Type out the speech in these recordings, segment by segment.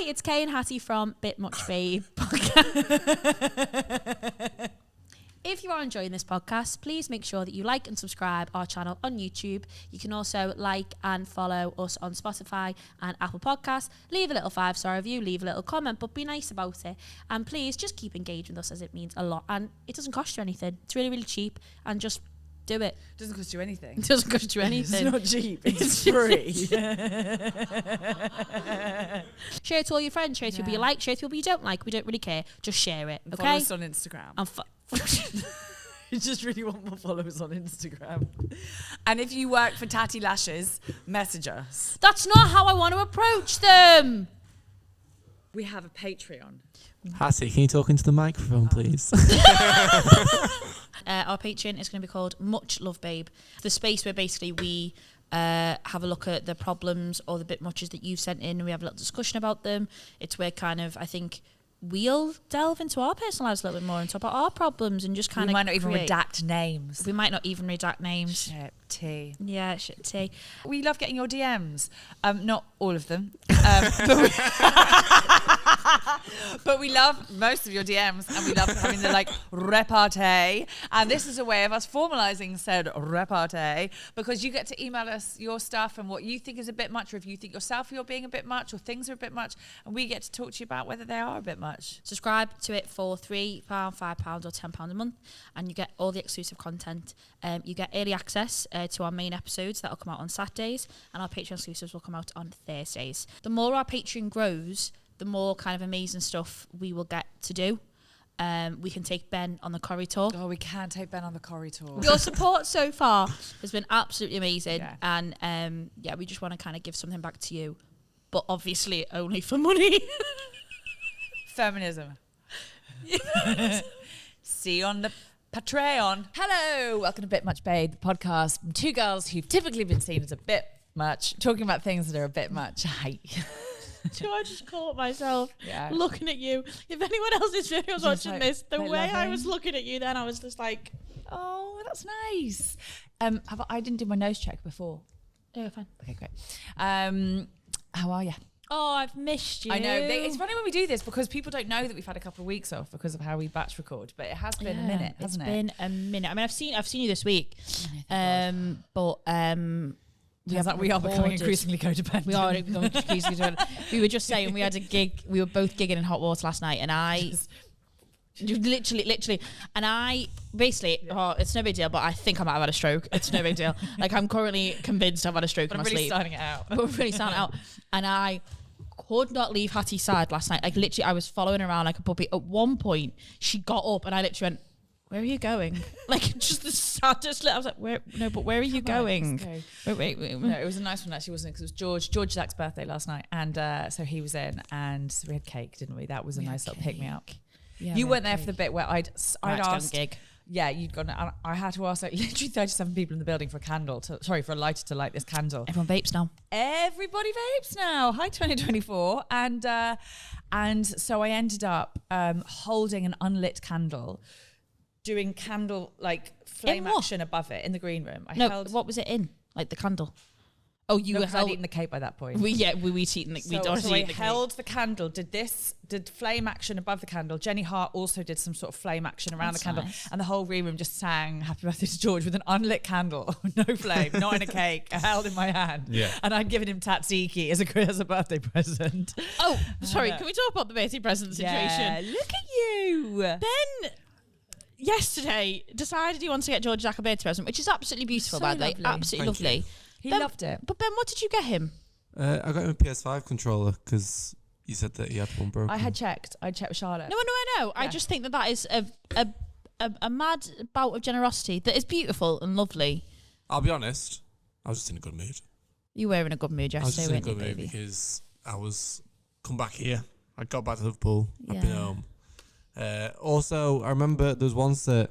it's Kay and Hattie from Bit Much Babe. If you are enjoying this podcast, please make sure that you like and subscribe our channel on YouTube. You can also like and follow us on Spotify and Apple Podcasts. Leave a little 5-star review, leave a little comment, but be nice about it. And please just keep engaging with us, as it means a lot. And it doesn't cost you anything. It's really, really cheap. And just do it. It doesn't cost you anything. It doesn't cost you anything. It's not cheap. It's free. Share it to all your friends. Share it to people you like. Share it to people you don't like. We don't really care. Just share it. Okay? Follow us on Instagram. And You just really want more followers on Instagram. And if you work for Tatty Lashes, message us. That's not how I want to approach them. We have a Patreon. Hattie, can you talk into the microphone, please? Our Patreon is going to be called Much Love Babe. The space where basically we have a look at the problems or the bit muches that you've sent in, and we have a little discussion about them. It's where kind of, I think, we'll delve into our personal lives a little bit more and talk about our problems and just kind of. We might not even redact names. We might not even redact names. Shit tea. Yeah, shit tea. We love getting your DMs. Not all of them. But we love most of your DMs, and we love having the repartee. And this is a way of us formalising said repartee, because you get to email us your stuff and what you think is a bit much, or if you think yourself you're being a bit much, or things are a bit much, and we get to talk to you about whether they are a bit much. Subscribe to it for £3, £5 or £10 a month, and you get all the exclusive content. You get early access to our main episodes that will come out on Saturdays, and our Patreon exclusives will come out on Thursdays. The more our Patreon grows, the more kind of amazing stuff we will get to do. We can take Ben on the corridor. Oh, we can take Ben on the corridor. Your support so far has been absolutely amazing. Yeah. And we just want to kind of give something back to you, but obviously only for money. Feminism. See you on the Patreon. Hello, welcome to Bit Much Babe, the podcast from two girls who've typically been seen as a bit much, talking about things that are a bit much. Hi. Do I just caught myself Yeah. looking at you? If anyone else is watching like, this, the quite way I loving. was looking at you then, I was just like, Oh, that's nice. I didn't do my nose check before. oh, fine. Okay, great. How are you? Oh, I've missed you. I know. It's funny when we do this because people don't know that we've had a couple of weeks off because of how we batch record, but it has been a minute, hasn't it? It's been a minute. I mean, I've seen you this week, but we are becoming increasingly codependent. We are becoming increasingly codependent. We were just saying we had a gig. We were both gigging in hot water last night, and I. Literally, and I basically, it's no big deal, but I think I might have had a stroke. It's no big deal. Like, I'm currently convinced I've had a stroke in my really sleep. starting it out. We're really starting it out. And I could not leave Hattie's side last night. Like, literally, I was following her around like a puppy. At one point, she got up and I literally went, where are you going? Like, just the saddest. I was like, where are you going? Wait. No, it was a nice one actually, wasn't it? Because it was George Zach's birthday last night, and so he was in, and we had cake, didn't we? That was a nice little pick me up. Yeah, you weren't there for the bit where I'd asked. Gig. Yeah, you'd gone. I had to ask like literally 37 people in the building for a lighter to light this candle. Everyone vapes now. Everybody vapes now. Hi 2024, and so I ended up holding an unlit candle, doing candle flame action above it in the green room. What was it in? Like the candle? Oh, you I'd eaten the cake by that point. We'd eaten the So I held the candle, did flame action above the candle. Jenny Hart also did some sort of flame action around the candle. Nice. And the whole room just sang Happy Birthday to George with an unlit candle, no flame, not in a cake, held in my hand. Yeah. And I'd given him tzatziki as a birthday present. Oh, sorry, can we talk about the birthday present situation? Yeah, look at you. Ben yesterday decided he wants to get George Zach a birthday present, which is absolutely beautiful, So by the way. lovely. Absolutely Thank lovely. He Ben, loved it. But Ben, what did you get him? I got him a PS5 controller because you said that he had one broken. I checked with Charlotte. No. Yeah. I just think that is a mad bout of generosity that is beautiful and lovely. I'll be honest, I was just in a good mood. You were in a good mood I was just yesterday, in a weren't you, good mood baby? because I was come back here. I got back to Liverpool. I've been Yeah. home. Also, I remember there was once that,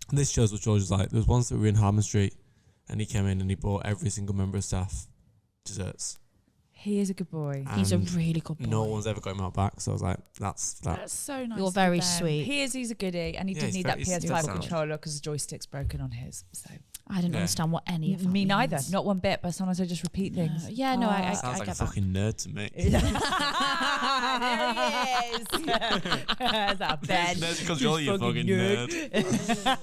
and this shows what George was like, there was once that we were in Harman Street and he came in and he bought every single member of staff desserts. He is a good boy. He's a And really good boy. no one's ever got him out back, so I was like, that's that. That's so nice. You're of very them. sweet. He's a goodie, and he Yeah, did he's need very- that he's PS5 sound. controller because the joystick's broken on his. So I didn't understand what any of that Me neither. means. Not one bit, but sometimes I just repeat things. Yeah, no, I Sounds like get a that. fucking nerd to me. There he is. There's our Ben. That's because you're your fucking nerd.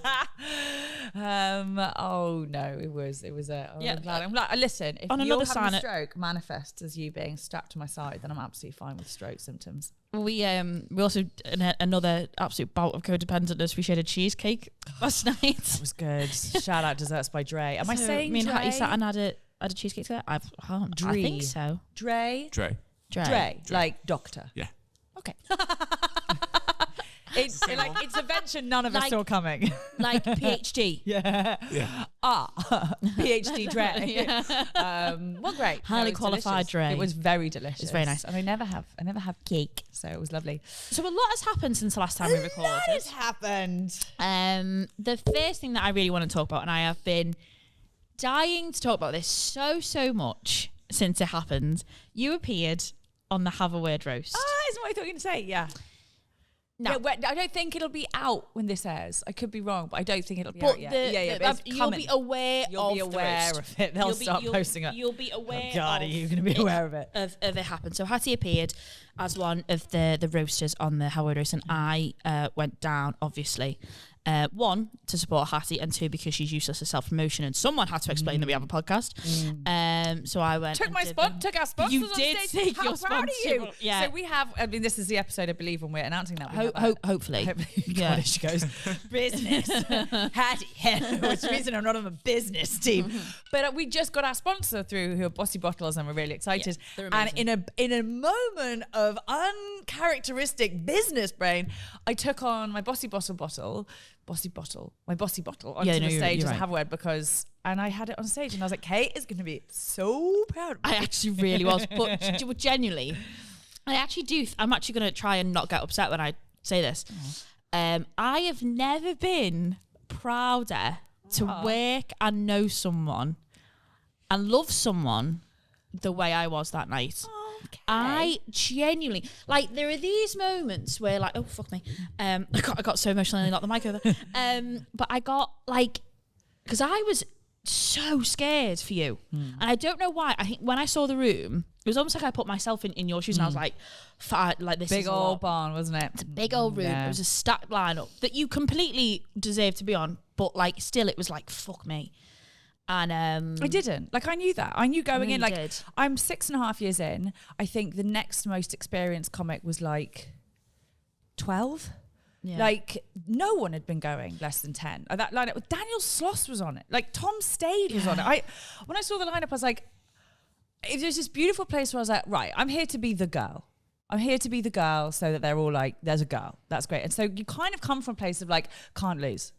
Oh no, it was Yeah. I'm glad. Listen, if On you're another having sign a stroke manifests as you being strapped to my side, then I'm absolutely fine with stroke symptoms. We also in another absolute bout of codependentness. We shared a cheesecake last night. That was good. Shout out Desserts by Dre. Am I saying me and Hattie Dre? sat and had a cheesecake together? I think so. Dre? Dre. Dre, like doctor. Yeah. Okay. It's like intervention none of us Like- saw coming. Like PhD. Yeah. PhD Dre. Yeah. Well, great. Highly it was qualified delicious. Dre. It was very delicious. It's very nice. And I never have cake, so it was lovely. So a lot has happened since the last time we recorded. What has happened? The first thing that I really want to talk about, and I have been dying to talk about this so much since it happened. You appeared on the Have a Word roast. Isn't what I thought you were going to say. Yeah. No. Yeah, I don't think it'll be out when this airs. I could be wrong, but I don't think it'll be But out yet. But it's you'll coming. be aware You'll be of the aware roast. of it. They'll start posting it. You'll be aware. Oh God, are of you going to be aware of it? Of it happened. So Hattie appeared as one of the roasters on the Have a Word roast, and I went down, obviously. One, to support Hattie, and two, because she's useless at self-promotion, and someone had to explain that we have a podcast. So I went. Took and my did spot. them. Took our sponsors You on did stage. take How your proud of sponsor. you? Yeah. So we have. I mean, this is the episode, I believe, when we're announcing that. We have Hopefully. yeah. Yeah. She goes, business. Hattie. Which reason I'm not on the business team. But we just got our sponsor through, who are Bossy Bottles, and we're really excited. they're and amazing. in a moment of uncharacteristic business brain, I took on my Bossy Bottle onto the stage as a Have a Word and I had it on stage, and I was like, Kate is going to be so proud of me. I actually really was, but genuinely, I actually do. I'm actually going to try and not get upset when I say this. I have never been prouder to work and know someone and love someone the way I was that night. Okay. I genuinely, like, there are these moments where, like, oh fuck me, I got so emotional and I knocked the mic over. But I got, like, because I was so scared for you, and I don't know why. I think when I saw the room, it was almost like I put myself in your shoes, and I was like, like, this Big is a old lot. barn, wasn't it? It's a big old room. Yeah. It was a stacked lineup that you completely deserve to be on, but like, still, it was like, fuck me. And I didn't. Like, I knew that. I knew going in. really Like, did. I'm 6.5 years in. I think the next most experienced comic was like 12. Yeah. Like, no one had been going less than 10. That lineup, Daniel Sloss was on it. Like, Tom Stade was on it. When I saw the lineup, I was like, it was this beautiful place where I was like, right, I'm here to be the girl. I'm here to be the girl, so that they're all like, there's a girl. That's great. And so you kind of come from a place of like, can't lose.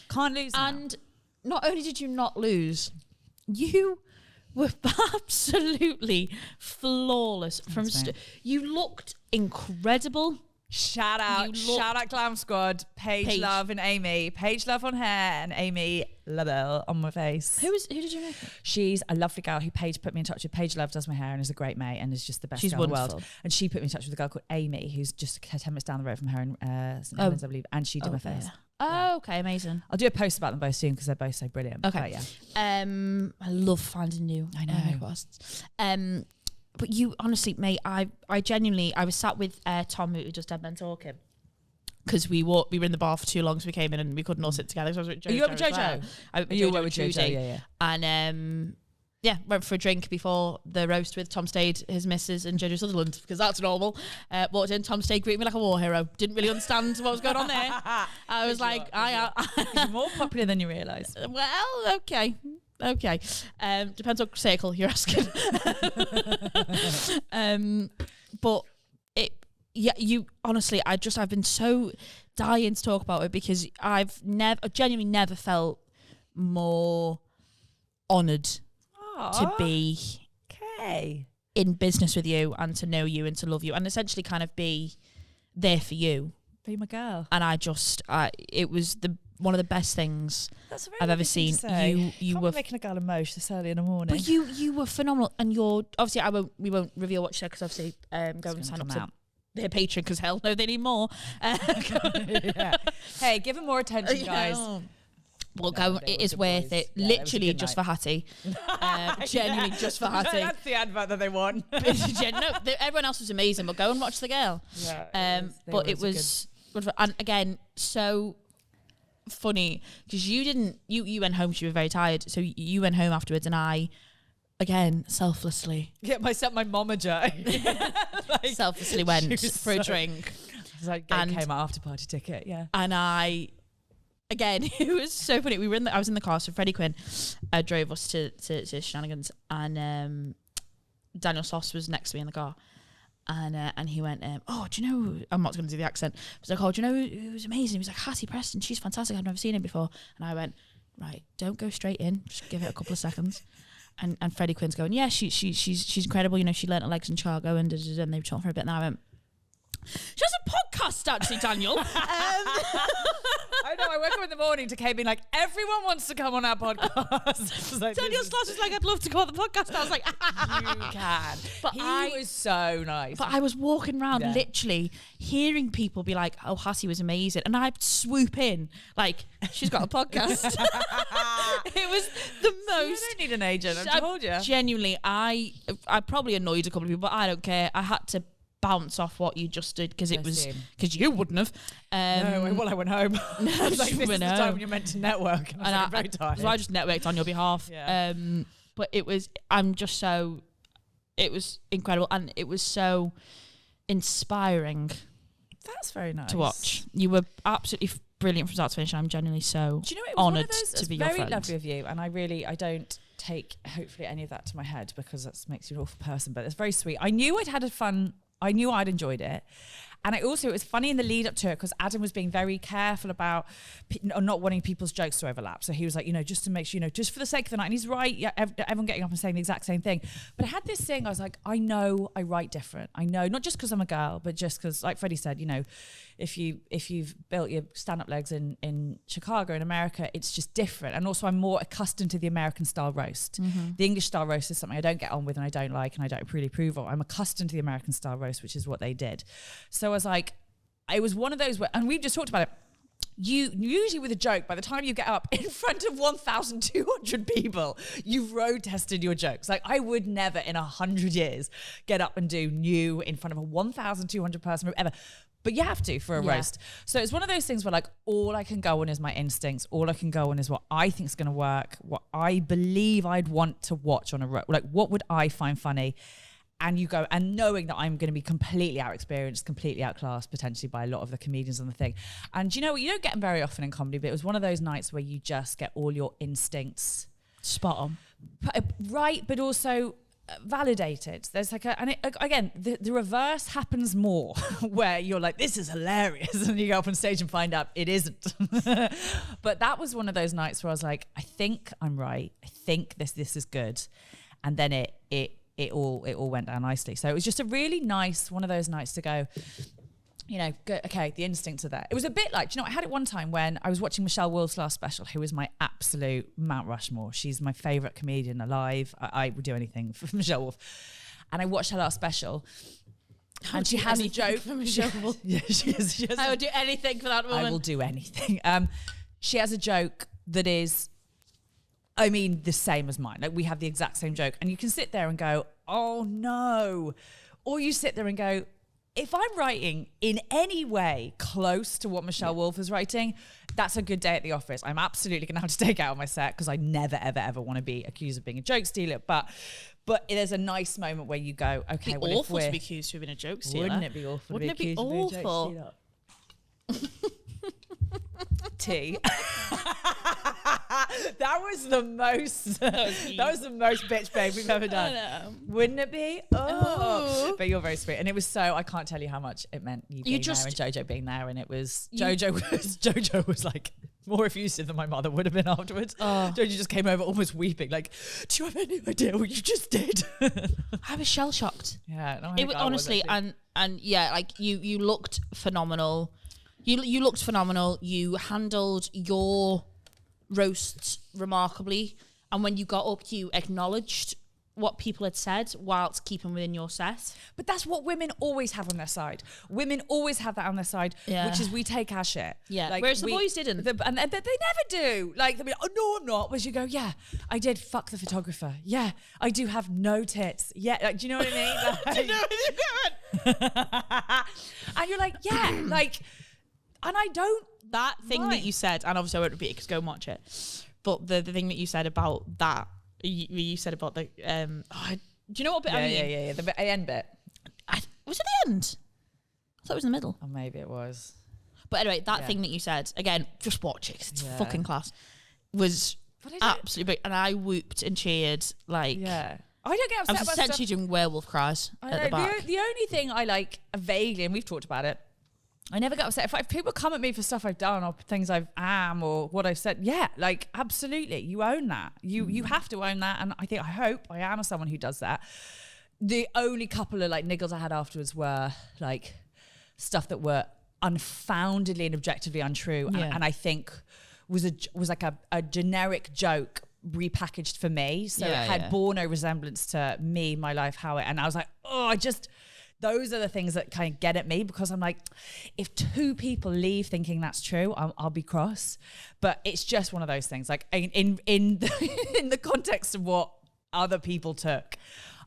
Can't lose now. And not only did you not lose, you were absolutely flawless. You looked incredible. Shout out Glam Squad, Paige Love and Amy. Paige Love on hair and Amy Labelle on my face. Who did you make? She's a lovely girl who Paige put me in touch with. Paige Love does my hair and is a great mate and is just the best She's girl in the wonderful. world. And she put me in touch with a girl called Amy, who's just 10 minutes down the road from her in St. Helens, I believe, and she did my face. Yeah. Oh, okay, amazing. I'll do a post about them both soon because they're both so brilliant. Okay. But yeah. I love finding new. I know. Podcasts. But you, honestly, mate, I genuinely, I was sat with Tom, who just had been talking, because we were in the bar for too long, so we came in and we couldn't all sit together. So I was with Jojo. Are you up with Jojo? You were with Jojo, Trudy. yeah. And went for a drink before the roast with Tom Stade, his missus, and Jojo Sutherland, because that's normal. Walked in, Tom Stade greeted me like a war hero. Didn't really understand what was going on there. I was like, You're more popular than you realise. well, okay. Depends what circle you're asking. But you honestly, I've been so dying to talk about it, because I've genuinely never felt more honoured to be in business with you and to know you and to love you and essentially kind of be there for you. Be my girl. And it was one of the best things That's a very I've ever lovely thing seen. to say. You were making a girl emotion this early in the morning. but you were phenomenal, and you're obviously we won't reveal what you said, because obviously go and sign up to their Patreon, because hell no, they need more. Yeah. Hey, give them more attention, guys. Well, No, go. they It were is good worth boys. it. Yeah, it was a Literally good just night. for Hattie. Genuinely just for Hattie. That's the advert that they want. Everyone else was amazing, but go and watch the girl. Yeah, But it was, and again, so funny because you went home. She was very tired, so you went home afterwards, and I, again, selflessly, Get myself my momager. selflessly went was for a so- drink, And came out after party ticket. Yeah. and I. Again, it was so funny. I was in the car, so Freddie Quinn drove us to Shenanigans, and Daniel Sloss was next to me in the car, and he went, "Oh, do you know?" I'm not going to do the accent. I was like, "Oh, do you know who's amazing?" He was like, "Hatty Preston. She's fantastic. I've never seen her before." And I went, "Right, don't go straight in. Just give it a couple of seconds." And Freddie Quinn's going, "Yeah, she's incredible. You know, she learnt her legs in Chicago, and they were talking for a bit." And I went, "She has a podcast, actually, Daniel." I know. I woke up in the morning to Kate being like, everyone wants to come on our podcast. Like, Daniel Sloss was like, "I'd love to go on the podcast." I was like, you can. But he I was so nice. But I was walking around Yeah. literally hearing people be like, "Oh, Hattie was amazing." And I'd swoop in like, "She's got a podcast." It was the You most... don't need an agent, I've told you. Genuinely, I probably annoyed a couple of people, but I don't care. I had to bounce off what you just did because it was... Bless you. Because you wouldn't have. No, well, I went home. I was like, you this is went the time home. when you're meant to network. And I was like, I'm very tired. So I just networked on your behalf. Yeah. But it was... I'm just so... It was incredible. And it was so inspiring That's very nice. to watch. You were absolutely brilliant from start to finish. I'm genuinely so Do you know, it was one honoured of those, to it's be your very friend. lovely of you, and I don't take hopefully any of that to my head because that makes you an awful person, but it's very sweet. I knew I'd enjoyed it. And it was funny in the lead up to it because Adam was being very careful about not wanting people's jokes to overlap. So he was like, just to make sure, just for the sake of the night. And he's right. Yeah, everyone getting up and saying the exact same thing. But I had this thing. I was like, I know I write different. I know, not just because I'm a girl, but just because, like Freddie said, if you've built your stand-up legs in Chicago, in America, it's just different. And also I'm more accustomed to the American style roast. Mm-hmm. The English style roast is something I don't get on with and I don't like and I don't really approve of. I'm accustomed to the American style roast, which is what they did. So I was like, it was one of those where, and we've just talked about it, you usually with a joke, by the time you get up in front of 1,200 people, you've road tested your jokes. Like I would never in 100 years get up and do new in front of a 1,200 person group ever. But you have to for a roast. So it's one of those things where like all I can go on is my instincts. All I can go on is what I think is going to work, what I believe I'd want to watch on a roast. Like what would I find funny? And you go, and knowing that I'm going to be completely out-experienced, completely outclassed potentially by a lot of the comedians on the thing. And you don't get them very often in comedy, but it was one of those nights where you just get all your instincts Spot on. right, but also validated. There's like again, the reverse happens more where you're like, this is hilarious. And you go up on stage and find out it isn't. But that was one of those nights where I was like, I think I'm right. I think this is good. And then it all went down nicely. So it was just a really nice one of those nights to go, okay, the instincts are there. It was a bit like, I had it one time when I was watching Michelle Wolf's last special, who is my absolute Mount Rushmore. She's my favourite comedian alive. I would do anything for Michelle Wolf. And I watched her last special. And she has a joke. For Michelle Wolf. Yeah, she has I would do anything for that woman. I will do anything. She has a joke that is, the same as mine. Like we have the exact same joke. And you can sit there and go, oh no. Or you sit there and go, if I'm writing in any way close to what Michelle Wolf is writing, that's a good day at the office. I'm absolutely going to have to take it out of my set because I never, ever, ever want to be accused of being a joke stealer. But there's a nice moment where you go, okay, It'd be well, awful to be accused of being a joke stealer. wouldn't it be awful? Wouldn't it be accused of being a joke awful? stealer? T. That was the most bitch babe we've ever done. Wouldn't it be? Oh. But you're very sweet. And it was I can't tell you how much it meant you being there and Jojo being there. And it was, Jojo was like more effusive than my mother would have been afterwards. Jojo just came over almost weeping, like, do you have any idea what you just did? I was shell shocked. Yeah. No, It was honestly, and yeah, like you looked phenomenal. You looked phenomenal. You handled your roasts remarkably, and when you got up, you acknowledged what people had said whilst keeping within your set. But that's what women always have on their side. Women always have that on their side, which is we take our shit. Yeah, like, whereas the boys didn't. And they never do. Like, they'll be like, oh, no, I'm not. Whereas you go, yeah, I did fuck the photographer. Yeah, I do have no tits. Yeah, like, do you know what I mean? Like, do you know what I mean? And you're like, yeah, like, and I don't. That thing mind. that you said, and obviously I won't repeat it because go and watch it, but the thing that you said about that, you said about the, do you know what bit I mean? Yeah, the end bit. Was it the end? I thought it was in the middle. Or maybe it was. But anyway, that thing that you said, again, just watch it 'cause it's fucking class, was absolutely big. And I whooped and cheered like... Yeah. I don't get upset I was about essentially doing werewolf cries at the back. The only thing I like vaguely, and we've talked about it, I never get upset. If people come at me for stuff I've done or things I am or what I've said, yeah, like absolutely, you own that. You have to own that, and I hope I am someone who does that. The only couple of like niggles I had afterwards were like stuff that were unfoundedly and objectively untrue, and I think was like a generic joke repackaged for me, so it had bore no resemblance to me, my life, how it, and I was like, those are the things that kind of get at me, because I'm like, if two people leave thinking that's true, I'll be cross. But it's just one of those things. Like in the context of what other people took,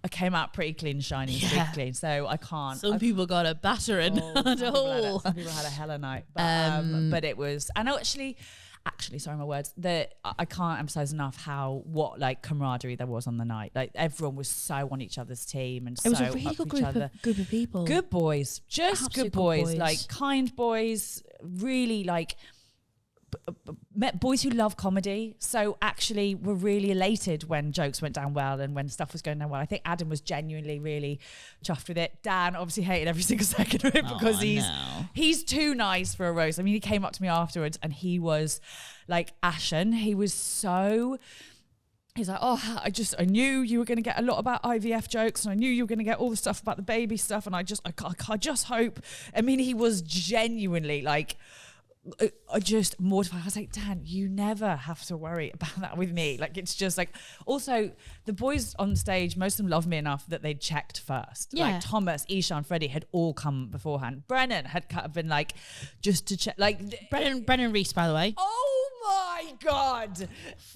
I came out pretty clean, shiny, squeaky clean. So I can't. Some people got a battering. Some people had a hella night. But it was, and actually, sorry, my words, that I can't emphasize enough what like camaraderie there was on the night. Like everyone was so on each other's team, and it was a really good group of people. Good boys, just absolute good boys, like kind boys, really like met boys who love comedy. So actually were really elated when jokes went down well and when stuff was going down well. I think Adam was genuinely really chuffed with it. Dan obviously hated every single second of it because he's too nice for a roast. I mean, he came up to me afterwards and he was like ashen. He's like, I knew you were going to get a lot about IVF jokes, and I knew you were going to get all the stuff about the baby stuff, and I just hope. I mean, he was genuinely like, I just mortified. I was like, Dan, you never have to worry about that with me. Like, it's just like, also the boys on stage, most of them loved me enough that they checked first. Yeah. Like Thomas, Ishan, Freddie had all come beforehand. Brennan had been like, just to check. Like Brennan Reese, by the way. Oh my God.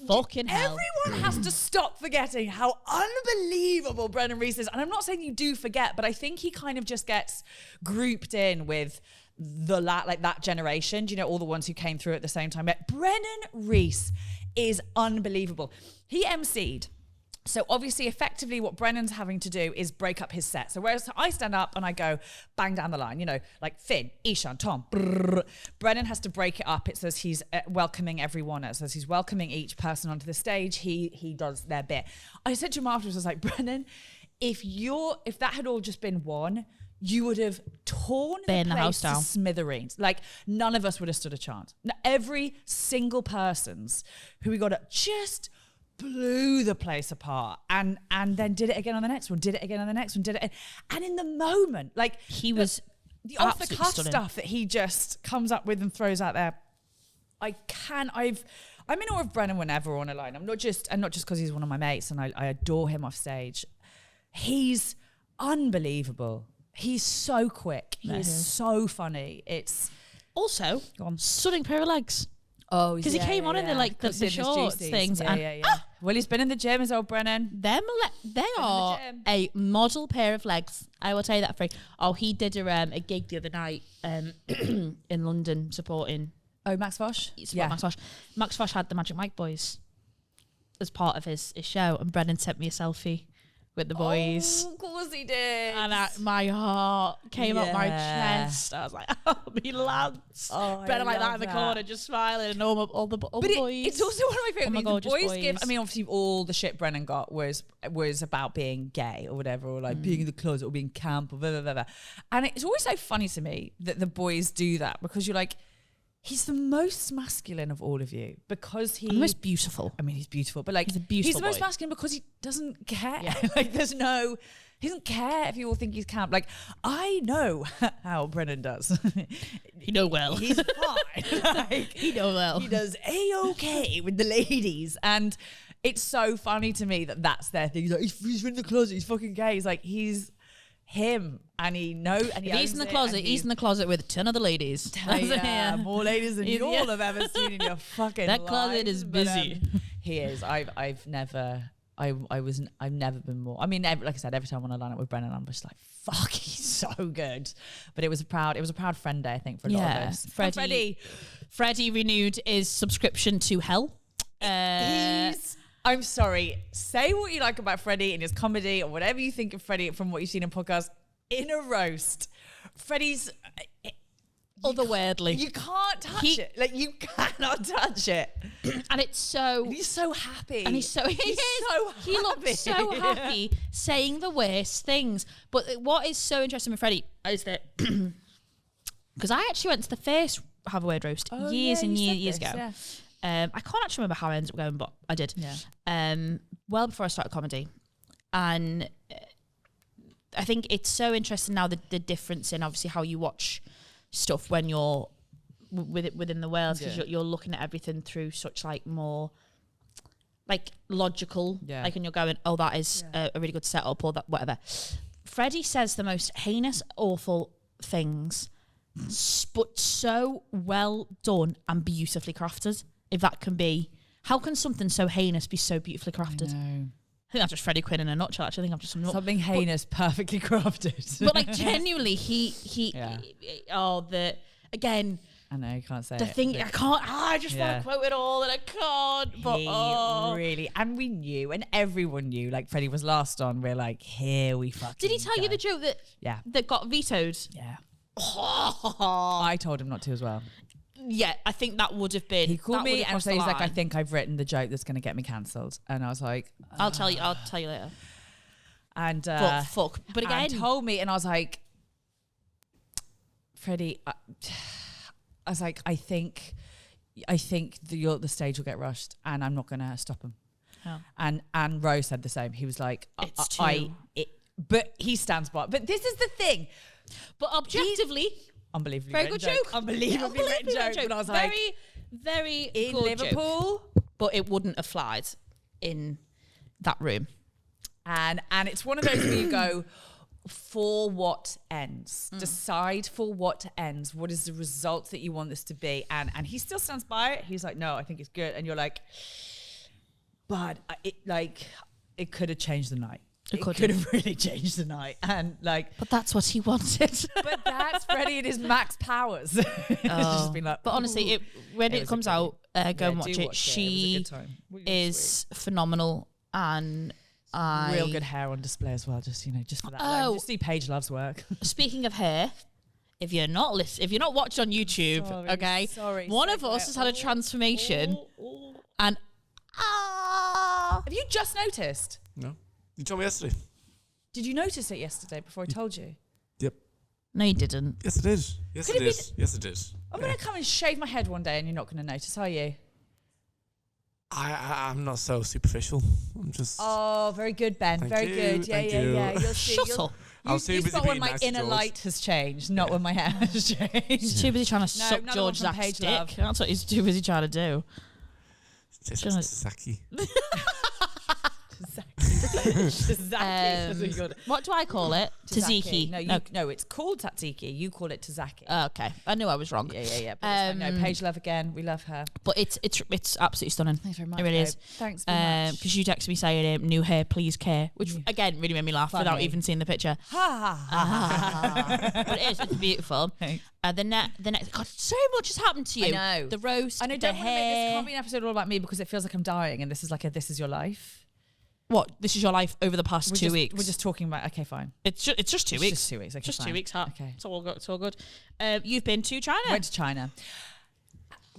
Fucking hell. Everyone has to stop forgetting how unbelievable Brennan Reese is. And I'm not saying you do forget, but I think he kind of just gets grouped in with that generation, do you know, all the ones who came through at the same time. But Brennan Reese is unbelievable. He emceed. So obviously, effectively, what Brennan's having to do is break up his set. So whereas I stand up and I go bang down the line, you know, like Finn, Ishan, Tom, Brennan has to break it up. It says he's welcoming everyone. It says he's welcoming each person onto the stage. He does their bit. I said to him afterwards, I was like, Brennan, if that had all just been one, you would have torn the place to smithereens. Like, none of us would have stood a chance. Now, every single person's who we got up just blew the place apart, and then did it again on the next one, did it again on the next one, did it. And in the moment, like, he was the off the cuff stuff that he just comes up with and throws out there. I'm in awe of Brennan whenever we're on a line. Not just because he's one of my mates and I adore him off stage. He's unbelievable. He's so quick. He's so funny. It's also stunning pair of legs. Oh, because he came on in the shorts things. Well, he's been in the gym, as old Brennan. They are a model pair of legs. I will tell you that for free. Oh, he did a gig the other night in London supporting. Oh, Max Fosh? Max Fosh. Max Fosh had the Magic Mike boys as part of his show, and Brennan sent me a selfie with the boys. Oh, of course he did. And my heart came up my chest. I was like, oh, me lads. Brennan like that in the corner, just smiling, and all the boys. It's also one of my favourite things. The boys give, I mean, obviously all the shit Brennan got was about being gay or whatever, or like being in the closet or being camp or blah, blah, blah, blah. And it's always so funny to me that the boys do that, because you're like, he's the most masculine of all of you because the most beautiful. I mean, he's beautiful, but like he's the most masculine because he doesn't care. Yeah. Like he doesn't care if you all think he's camp. Like, I know how Brennan does. He know well. He's fine. Like, he know well. He does A-okay with the ladies. And it's so funny to me that that's their thing. He's like, he's in the closet, he's fucking gay. He's like, he's him, and he knows, and he's in the closet. He's in the closet with 10 other ladies. Yeah, more ladies than you all have ever seen in your fucking that lives. closet is busy. He is. I've never been more. I mean, like I said, every time when I line up with Brennan, I'm just like, fuck, he's so good. But it was a proud friend day, I think, for a lot of us. Freddie renewed his subscription to Hell. I'm sorry. Say what you like about Freddie and his comedy or whatever you think of Freddie from what you've seen in podcasts. In a roast, Freddie's otherworldly. You can't touch it. Like, you cannot touch it. And it's so... And he's so happy. And he's so happy. He looks so happy saying the worst things. But what is so interesting with Freddie is that... Because I actually went to the first Have a Word roast years ago. Yeah. I can't actually remember how I ended up going, but I did. Yeah. Well before I started comedy. And I think it's so interesting now, the difference in obviously how you watch stuff when you're within the Wales, because you're looking at everything through such like more like logical, like, and you're going, oh, that is a really good setup or that whatever. Freddie says the most heinous, awful things, but so well done and beautifully crafted. If that can be, how can something so heinous be so beautifully crafted? I think that's just Freddie Quinn in a nutshell. Actually, I think I'm just something heinous, perfectly crafted. But like genuinely, again. I know you can't say the thing. I can't. I just want to quote it all, and I can't. But really, and we knew, and everyone knew. Like Freddie was last on. We're like, here we fucking. Did he tell you the joke that that got vetoed? Yeah. I told him not to as well. Yeah, I think that would have been. He called me and said, he's like, I think I've written the joke that's going to get me cancelled. And I was like, I'll tell you later. And but fuck. But again, told me, and I was like, Freddie, I was like, I think the stage will get rushed, and I'm not going to stop him. Oh. And Rose said the same. He was like, but he stands by. But this is the thing. But objectively. Unbelievably very good joke. Unbelievably written joke. But I was like, very in good Liverpool, joke. But it wouldn't have flied in that room. And it's one of those where you go, for what ends? Decide for what ends. What is the result that you want this to be? And he still stands by it. He's like, no, I think it's good. And you're like, but it could have changed the night. It could have really changed the night. And like, but that's what he wanted. But that's Freddie at his max powers. It's just been like, but honestly, when it comes out, go and watch it. She is phenomenal, and real good hair on display as well. Just just for that. Just see Paige Love's work. Speaking of hair, if you're not watched on YouTube, one of us has had a transformation, and have you just noticed? No. You told me yesterday. Did you notice it yesterday before I told you? Yep. No, you didn't. Yes, it did. Yes, it did. Yes, it did. I'm going to come and shave my head one day and you're not going to notice, are you? I'm not so superficial. I'm just... Oh, very good, Ben. Very good. Yeah. You'll see. Shut up. I'll see you when my inner light has changed, not when my hair has changed. He's too busy trying to suck George Zack's dick. That's what he's too busy trying to do. Sasaki. What do I call it? Tzatziki. No, it's called tzatziki. You call it tzatziki. Okay, I knew I was wrong. Yeah. But no, Paige Love again. We love her. But it's absolutely stunning. Thanks very much. It really is. Thanks very much. Because you texted me saying new hair, please care, which again really made me laugh without even seeing the picture. But it's beautiful. The next, God, so much has happened to you. I know. The roast. And I don't want to make this can't be an episode all about me because it feels like I'm dying, and this is like this is your life. What? This is your life over the past 2 weeks. We're just talking about. Okay, fine. It's just 2 weeks. Just 2 weeks. Okay, just fine. 2 weeks. Okay, it's all good. It's all good. You've been to China. Went to China.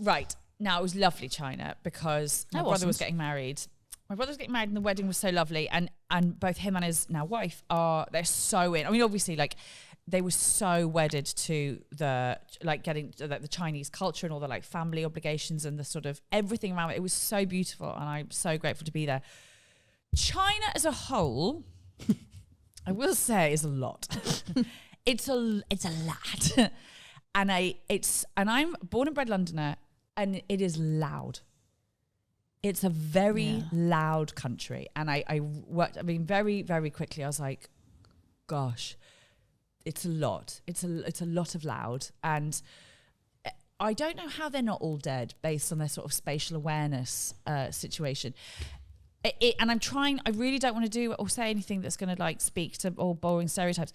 Right now, it was lovely China because my brother was getting married. My brother was getting married, and the wedding was so lovely. And both him and his now wife they're so in. I mean, obviously, like they were so wedded to the getting the Chinese culture and all the family obligations and the sort of everything around it. It was so beautiful, and I'm so grateful to be there. China as a whole, I will say, is a lot. It's a lot, and I'm born and bred Londoner, and it is loud. It's a very loud country. And I worked, I mean, very, very quickly, I was like, gosh, it's a lot. It's a lot of loud. And I don't know how they're not all dead based on their sort of spatial awareness situation. And I really don't want to do or say anything that's going to like speak to all boring stereotypes.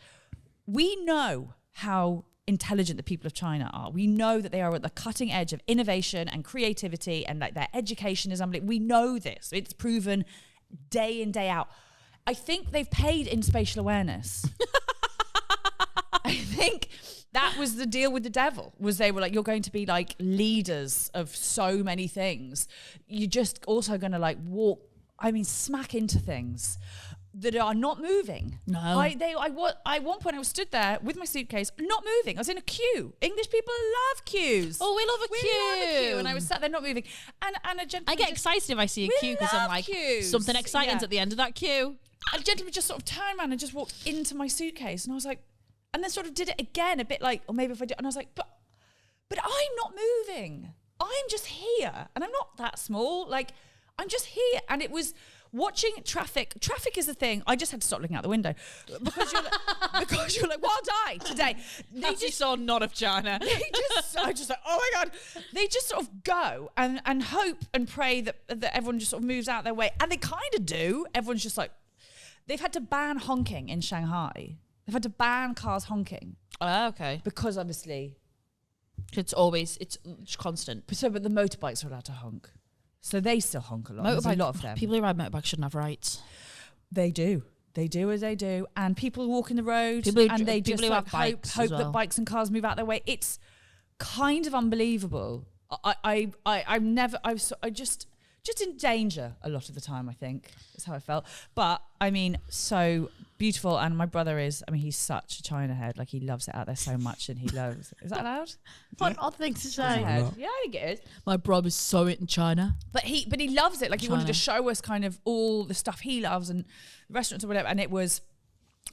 We know how intelligent the people of China are. We know that they are at the cutting edge of innovation and creativity, and like their education is unbelievable. We know this. It's proven day in, day out. I think they've paid in spatial awareness. I think that was the deal with the devil, was they were like, you're going to be like leaders of so many things. You're just also going to like smack into things that are not moving. No. At one point I was stood there with my suitcase, not moving. I was in a queue. English people love queues. Oh, we love a queue. And I was sat there not moving. And a gentleman, I get excited if I see a queue because I'm like, queues. something exciting's at the end of that queue. And a gentleman just sort of turned around and just walked into my suitcase. And I was like, and then sort of did it again, a bit like, or maybe if I did. And I was like, but I'm not moving. I'm just here. And I'm not that small. Like, I'm just here. And it was watching traffic. Traffic is the thing. I just had to stop looking out the window because you're like, well, I'll die today. They just saw none of China. I just like, oh my God. They just sort of go and hope and pray that everyone just sort of moves out their way. And they kind of do. Everyone's just like, they've had to ban honking in Shanghai. They've had to ban cars honking. Oh, okay. Because obviously It's constant. but the motorbikes are allowed to honk. So they still honk a lot. There's a lot of them. People who ride motorbikes shouldn't have rights. They do. They do as they do. And people walk in the road People who just have like bikes hope as well. that bikes and cars move out their way. It's kind of unbelievable. I just in danger a lot of the time, I think, is how I felt. But I mean, so beautiful. And my brother he's such a China head. Like, he loves it out there so much, and he loves. Is that allowed? What an odd thing to say. Yeah, I think it is. My brother's so into China. But he loves it. Like, he China. wanted to show us kind of all the stuff he loves and restaurants or whatever. And it was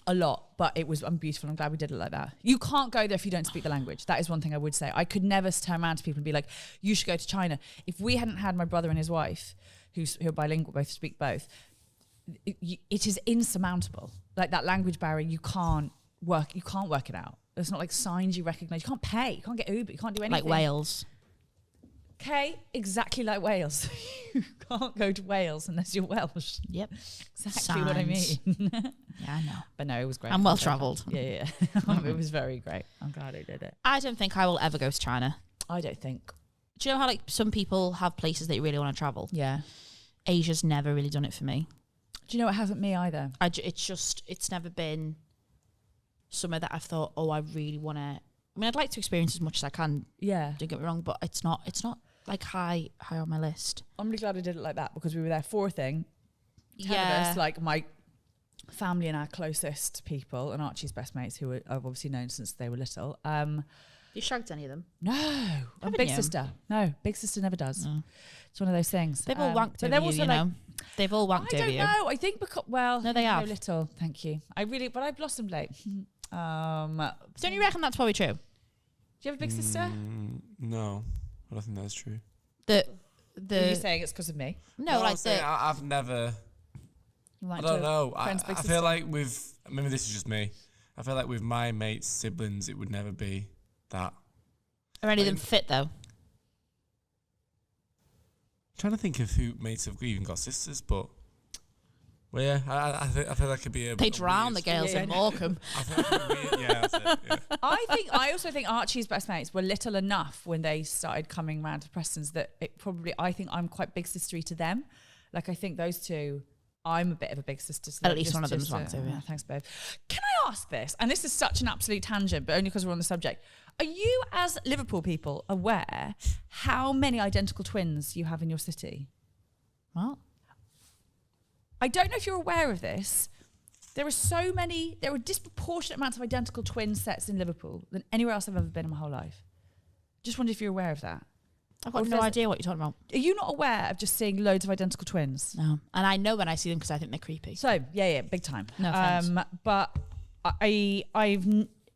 a lot, but it was beautiful. I'm glad we did it like that. You can't go there if you don't speak the language. That is one thing I would say. I could never turn around to people and be like, you should go to China. If we hadn't had my brother and his wife, who are bilingual, both speak both, it is insurmountable. Like, that language barrier, you can't work it out. It's not like signs you recognize. You can't pay. You can't get Uber. You can't do anything. Like Wales. Okay, exactly like Wales. You can't go to Wales unless you're Welsh. Yep. Exactly what I mean. Yeah, I know. But no, it was great. I'm well travelled. Yeah. It was very great. I'm glad I did it. I don't think I will ever go to China. I don't think. Do you know how like some people have places they really want to travel? Yeah. Asia's never really done it for me. Do you know it hasn't me either? It's never been somewhere that I've thought, oh, I really want to. I mean, I'd like to experience as much as I can. Yeah. Don't get me wrong, but it's not like high on my list. I'm really glad I did it like that, because we were there for a thing. 10 of Yeah. us, like my family and our closest people, and Archie's best mates, who I've obviously known since they were little. You shagged any of them? No, I'm Haven't big you? sister. No, big sister never does. It's one of those things. They've all wanked but over they're you, also you like, know. They've all wanked I over don't you. know. I think because No, they have. little. Thank you. But I've blossomed late. Don't you reckon that's probably true? Do you have a big sister? No, I don't think that's true. Are you saying it's because of me? No, like I've never. You I went don't to know. a I friend's big feel sister? like maybe this is just me. I feel like with my mates' siblings, it would never be that. Are any of them fit though? Trying to think of who mates have even got sisters, but well, yeah, I feel like it'd be a. They drown the girls in Morecambe. I feel like it'd be, yeah, that's it. Yeah. I also think Archie's best mates were little enough when they started coming round to Preston's that I think I'm quite big sistery to them. Like, I think those two, I'm a bit of a big sister. So At least one of them's wanked over. Yeah, thanks, babe. Can I ask this? And this is such an absolute tangent, but only because we're on the subject. Are you, as Liverpool people, aware how many identical twins you have in your city? What? I don't know if you're aware of this. There are disproportionate amounts of identical twin sets in Liverpool than anywhere else I've ever been in my whole life. Just wondered if you're aware of that. I've Or got if no there's- idea what you're talking about. Are you not aware of just seeing loads of identical twins? No. And I know when I see them because I think they're creepy. So, yeah, big time. No offense. But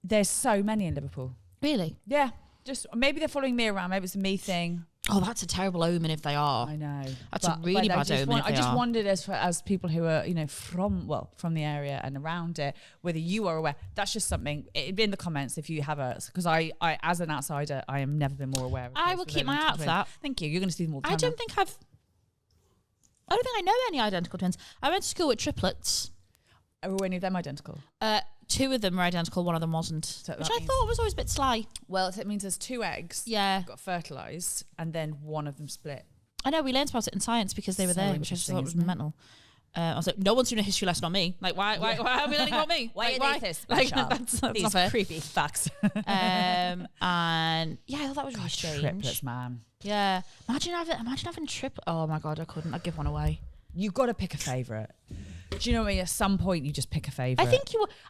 there's so many in Liverpool. Really? Yeah, just maybe they're following me around. Maybe it's a me thing. Oh, that's a terrible omen if they are. I know. That's a really bad omen if I they just are. wondered as people who are, from the area and around it, whether you are aware. That's just something. It'd be in the comments if you have because I as an outsider, I have never been more aware of I will keep my eye out for that. Thank you. You're going to see them all the time. I don't think I know any identical twins. I went to school with triplets. Are any of them identical? 2 of them were identical, 1 of them wasn't. So which I thought was always a bit sly. Well, it means there's 2 eggs. Yeah. Got fertilised, and then one of them split. I know, we learned about it in science because they were So there, which I just thought was mental. I was like, no one's doing a history lesson on me. Like, why are we learning about me? Why like, are they this? Like, that's These not fair. creepy facts. And yeah, I thought that was really strange. Triplets, man. Yeah. Imagine having triplets. Oh my God, I couldn't. I'd give one away. You've got to pick a favourite. Do you know what I mean? At some point, you just pick a favourite.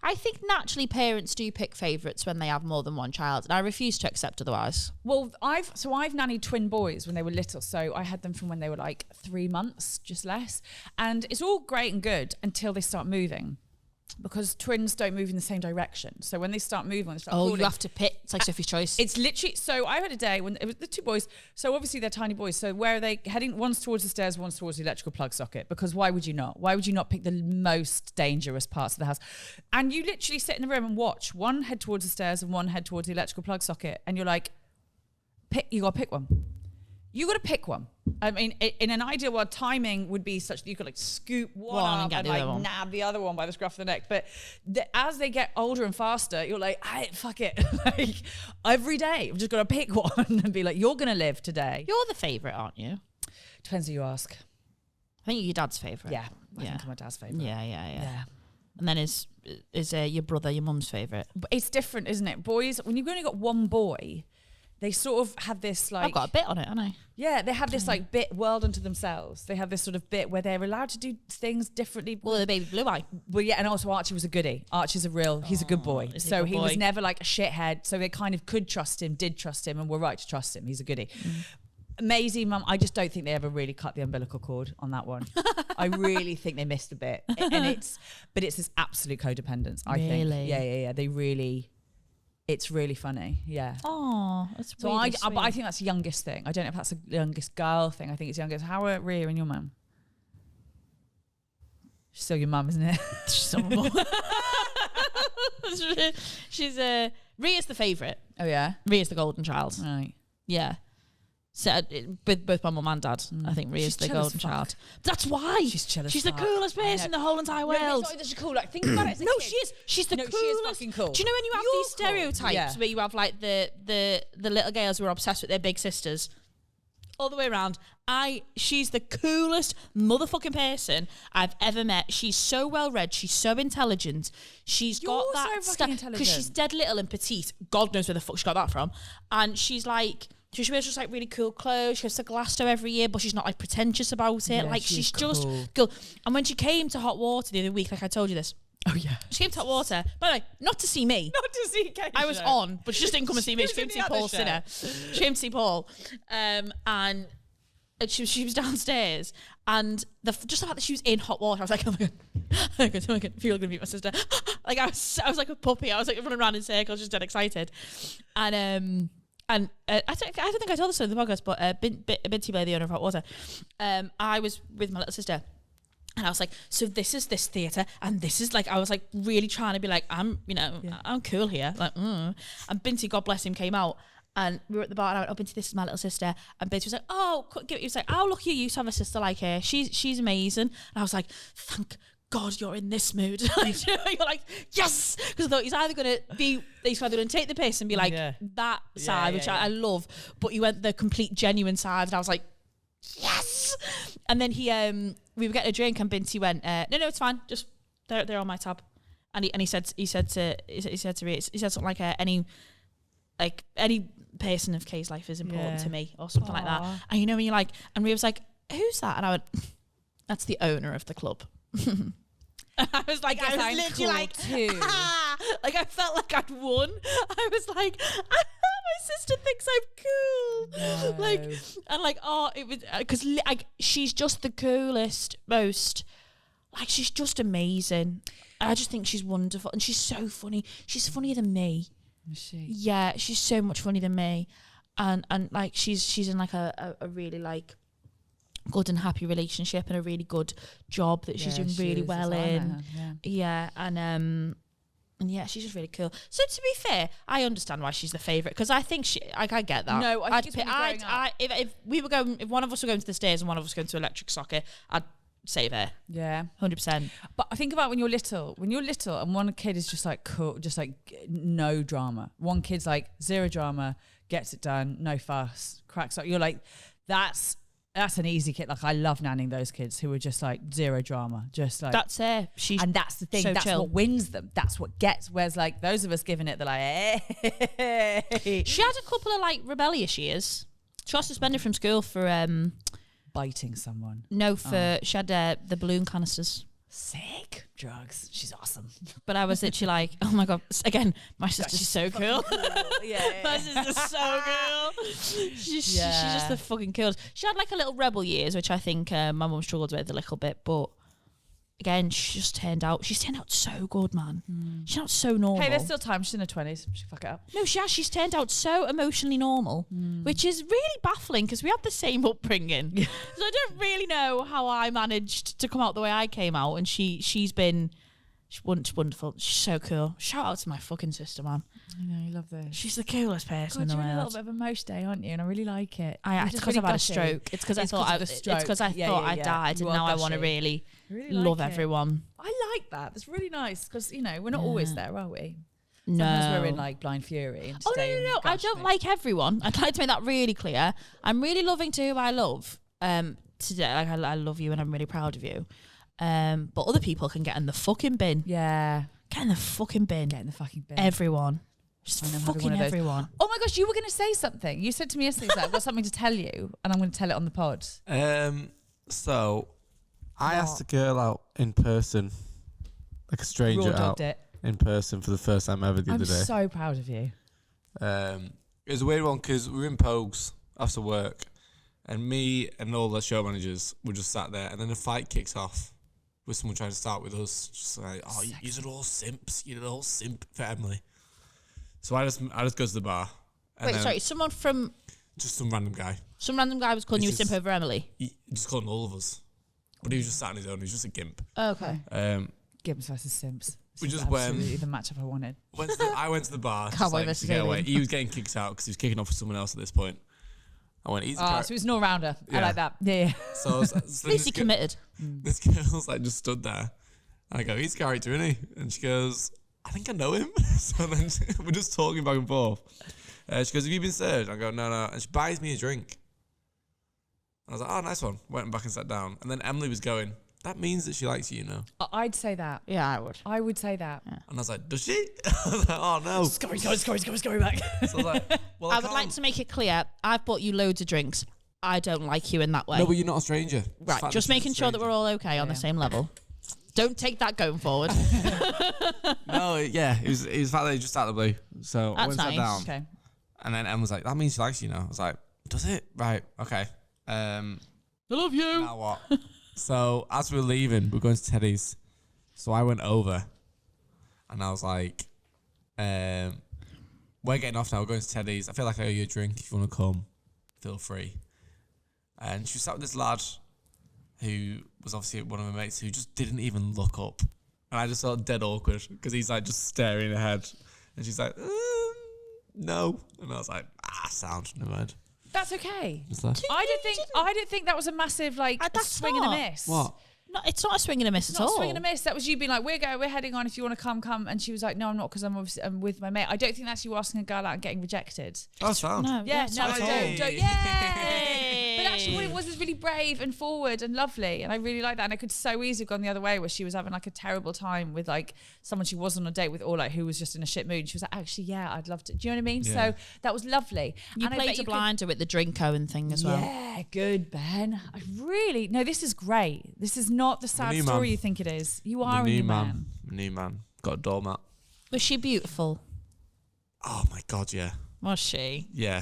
I think naturally parents do pick favourites when they have more than one child, and I refuse to accept otherwise. Well, I've nannied twin boys when they were little, so I had them from when they were like 3 months, just less. And it's all great and good until they start moving, because twins don't move in the same direction. So when they start moving, they start Oh, falling. you have to pick. It's like Sophie's Choice. It's literally, so I had a day when it was the 2 boys. So obviously they're tiny boys. So where are they heading? One's towards the stairs, one's towards the electrical plug socket. Because why would you not? Why would you not pick the most dangerous parts of the house? And you literally sit in the room and watch. One head towards the stairs and one head towards the electrical plug socket. And you're like, you got to pick one. You got to pick one. I mean, in an ideal world, timing would be such that you could like scoop one up and like nab the other one by the scruff of the neck. But as they get older and faster, you're like, fuck it. Like every day, I've just got to pick one and be like, you're going to live today. You're the favourite, aren't you? Depends who you ask. I think you're your dad's favourite. Yeah. I think I'm my dad's favourite. Yeah. And then is your brother your mum's favourite? But it's different, isn't it? Boys, when you've only got one boy, they sort of have this like... I've got a bit on it, haven't I? Yeah, they have this like bit world unto themselves. They have this sort of bit where they're allowed to do things differently. Well, the baby blue eye. Well, yeah, and also Archie was a goodie. Archie's he's a good boy. So he was never like a shithead. So they kind of could trust him, did trust him, and were right to trust him. He's a goodie. Maisie, mum, I just don't think they ever really cut the umbilical cord on that one. I really think they missed a bit. And it's this absolute codependence, I think. Yeah. They really... It's really funny, yeah. Oh, that's so really but I think that's the youngest thing. I don't know if that's the youngest girl thing. I think it's youngest. How are Rhea and your mum? She's still your mum, isn't it? She's Rhea's the favourite. Oh yeah, Rhea's the golden child. Right. Yeah. So with both my mum and dad, I think Rhea's the golden child. That's why she's chill as She's the fuck. coolest person in the whole entire world. No, it's not that she's cool. Like think about it. No, she is. She's the coolest. She is fucking cool. Do you know when you have these stereotypes where you have like the little girls who are obsessed with their big sisters? All the way around. She's the coolest motherfucking person I've ever met. She's so well read. She's so intelligent. She's got that stuff because she's dead little and petite. God knows where the fuck she got that from. And she's like. She wears just like really cool clothes. She goes to Glasgow every year, but she's not like pretentious about it. Yeah, like she's cool. just cool. And when she came to Hot Water the other week, like I told you this. Oh yeah. She came to Hot Water, by the way, not to see me. Not to see Kate. I was on, but she just didn't come and see me. She came to see Paul Sinner. She came to see Paul. And she was downstairs. And just the fact that she was in Hot Water, I was like, oh my God, I feel like I'm gonna meet my sister. Like I was like a puppy. I was like running around in circles, just dead excited. And I don't think I told this on the podcast, but Binti Blair, the owner of Hot Water, I was with my little sister, and I was like, so this is this theatre, and this is like, I was like really trying to be like, I'm cool here, like, And Binti, God bless him, came out, and we were at the bar, and I went, oh, Binti, this is my little sister, and Binti was like, oh, he was like, oh, look, you used to have a sister like her, she's amazing, and I was like, thank God, you're in this mood. Like, you're like, yes! Because I thought he's either going to take the piss and be like that side, which I love, but he went the complete genuine side, and I was like, yes! And then we were getting a drink, and Binti went, no, it's fine, just they're on my tab. And he said to me, he said something like any person of Kay's life is important to me, or something like that. And you know when you're like, and we was like, who's that? And I went, that's the owner of the club. I was like, I was literally cool like, too. Like I felt like I'd won. I was like, my sister thinks I'm cool. No. Like, and like, oh, it was because like she's just the coolest, most like she's just amazing. I just think she's wonderful, and she's so funny. She's funnier than me. Is she? Yeah, she's so much funnier than me. and like she's in like a really like good and happy relationship and a really good job that she's doing really well in. And yeah, she's just really cool. So to be fair, I understand why she's the favourite, because I think I get that. No, I think if one of us were going to the stairs and one of us going to electric soccer, I'd save her. Yeah, 100%. But I think about when you're little and one kid is just like cool, just like no drama. One kid's like zero drama, gets it done, no fuss, cracks up. You're like, that's an easy kid. Like I love nannying those kids who are just like zero drama, just like that's her. And that's the thing. So that's chill. what wins them. That's what gets. Whereas like those of us giving it, they're like, hey. She had a couple of like rebellious years. She got suspended from school for biting someone. No, she had the balloon canisters. Sick. Drugs. She's awesome. But I was literally like, oh my God. Again, my sister's so cool. Yeah. My sister's so cool. She's just the fucking coolest. She had like a little rebel years, which I think my mum struggled with a little bit. But again, she's turned out so good, man. She's not so normal. Hey, there's still time. She's in her 20s. She fuck it up. No, she's turned out so emotionally normal, which is really baffling because we had the same upbringing. So I don't really know how I managed to come out the way I came out, and she's wonderful. She's so cool. Shout out to my fucking sister, man. I know, you love this. She's the coolest person in the you're world. in a little bit of a mosh day, aren't you? And I really like it. It's because I've had a stroke. It's because I thought I died, and now I want to really love everyone. I like that. That's really nice because, you know, we're not always there, are we? No. Sometimes we're in like blind fury. And No. I don't like everyone. I'd like to make that really clear. I'm really loving to who I love today. Like I love you and I'm really proud of you. But other people can get in the fucking bin. Yeah. Get in the fucking bin. Get in the fucking bin. Everyone. Just fucking everyone. Oh my gosh, you were going to say something. You said to me yesterday, I've got something to tell you and I'm going to tell it on the pod. So I asked a girl out in person, like a stranger out in person for the first time ever the other day. I'm so proud of you. It was a weird one because we were in Pogues after work and me and all the show managers were just sat there, and then a fight kicks off with someone trying to start with us, just like, oh, you're all simps, you're all simp for Emily. So I just go to the bar. Wait, sorry, someone from... Just some random guy. Some random guy was calling you a simp over Emily? He just calling all of us. But he was just sat on his own, he was just a gimp. Oh, okay. Gimps versus simps. We just went... Absolutely the matchup I wanted. I went to the bar Cowboy just to get away. He was getting kicked out because he was kicking off with someone else at this point. I went, easy. So he was an all-rounder. Yeah. I like that. Yeah. So at least he committed. This girl's like just stood there. And I go, he's a character, isn't he? And she goes, I think I know him. So then we're just talking back and forth. She goes, have you been served? I go, no. And she buys me a drink. I was like, oh, nice one. Went back and sat down. And then Emily was going, that means that she likes you, you know? I'd say that. Yeah, I would. I would say that. Yeah. And I was like, does she? I was like, oh, no. Scurry back. So I was like, well, I would like to make it clear, I've bought you loads of drinks. I don't like you in that way. No, but you're not a stranger. Right, just making sure that we're all okay on the same level. Don't take that going forward. No, yeah, it was the fact that he just out of the blue. So I went and sat down. Okay. And then Em was like, that means she likes you now. I was like, does it? Right, okay. I love you. Now what? So as we were leaving, we were going to Teddy's. So I went over and I was like, we're getting off now. We're going to Teddy's. I feel like I owe you a drink. If you want to come, feel free. And she sat with this lad who was obviously one of my mates who just didn't even look up. And I just felt dead awkward because he's like just staring ahead. And she's like, no. And I was like, sound, never mind. That's okay. That? I don't think that was a massive like swing and a miss. What? No, it's not a swing and a miss at all. Not a swing and a miss. That was you being like, we're heading on. If you want to come. And she was like, no, I'm not because I'm with my mate. I don't think that's you asking a girl out and getting rejected. Oh, sound. No, yeah, no, don't. Yay! But actually, what it was is really brave and forward and lovely, and I really like that. And I could so easily have gone the other way, where she was having like a terrible time with like someone she was on a date with, or like who was just in a shit mood. And she was like, actually, yeah, I'd love to. Do you know what I mean? Yeah. So that was lovely. You and played a blinder with the Drinko thing as well. Yeah, good, Ben. This is great. This is not the sad story you think it is. You are a new man. New man. Got a doormat. Was she beautiful? Oh my God, yeah. Was she? Yeah.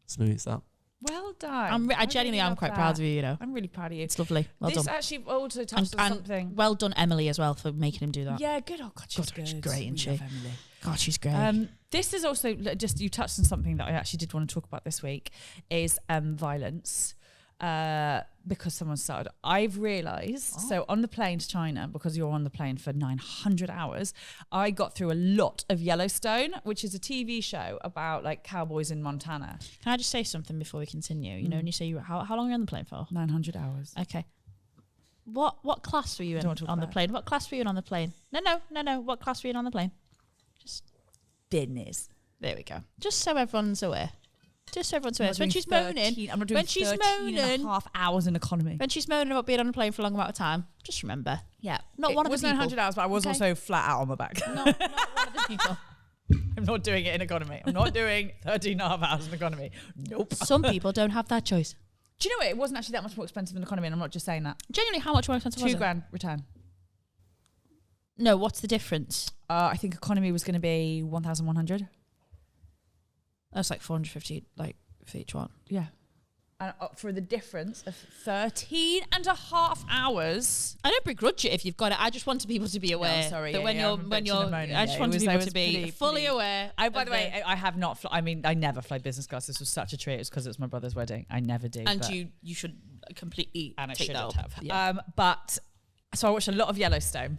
Smooth that. Well time. I genuinely am quite proud of you, you know. I'm really proud of you. It's lovely. Well This done. actually also touched on something. Well done, Emily, as well, for making him do that. Yeah, good. Oh, God, she's good. She's great, isn't she? We love Emily. God, she's great. This is also just, you touched on something that I actually did want to talk about this week, is violence. Because someone started. I've realised, so on the plane to China, because you're on the plane for 900 hours, I got through a lot of Yellowstone, which is a TV show about like cowboys in Montana. Can I just say something before we continue? You know, when you say how long are you on the plane for? 900 hours. Okay. What class were you in on the plane? What class were you in on the plane? No. What class were you in on the plane? Just business. There we go. Just so everyone's aware. Just so everyone's aware. So when she's 13, moaning, I'm not doing 13 and a half hours in economy. When she's moaning about being on a plane for a long amount of time, just remember. Yeah. Not one of the people. It was 900 hours, but I was also flat out on my back. Not one of the people. I'm not doing it in economy. I'm not doing 13 and a half hours in economy. Nope. Some people don't have that choice. Do you know what? It wasn't actually that much more expensive than economy, and I'm not just saying that. Genuinely, how much more expensive was it? $2,000 return. No, what's the difference? I think economy was going to be 1,100. That's like 450, like, for each one. Yeah. And for the difference of 13 and a half hours. I don't begrudge it if you've got it. I just want people to be aware. That when you're, I just want people to be fully aware. By the way, I have not. I never fly business class. This was such a treat. It was because it was my brother's wedding. I never do. And you should completely and I take shouldn't that up. have. Yeah. But so I watched a lot of Yellowstone.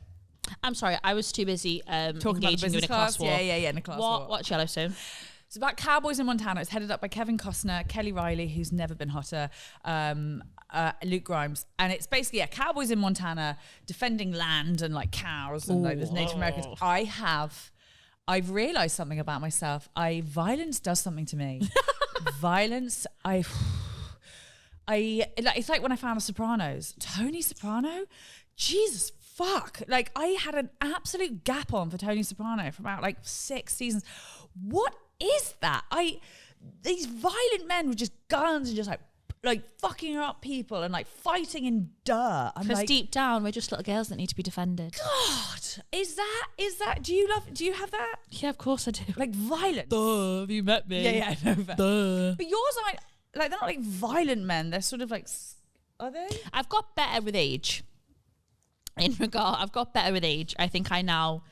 I'm sorry, I was too busy talking about engaging you in a class war. Yeah, in a class war. What's Yellowstone? It's about cowboys in Montana. It's headed up by Kevin Costner, Kelly Riley, who's never been hotter, Luke Grimes. And it's basically, cowboys in Montana defending land and like cows and like there's Native Americans. I've realised something about myself. Violence does something to me. Violence, it's like when I found The Sopranos. Tony Soprano? Jesus fuck. Like I had an absolute gap on for Tony Soprano for about like 6 seasons. What is that? These violent men with just guns and just like fucking up people and like fighting in dirt. Because deep down we're just little girls that need to be defended. God, is that? Do you have that? Yeah, of course I do. Like violence. Duh, have you met me? Yeah, I know that. Duh. But yours are like they're not like violent men. They're sort of like, are they? I've got better with age. I've got better with age. I think I now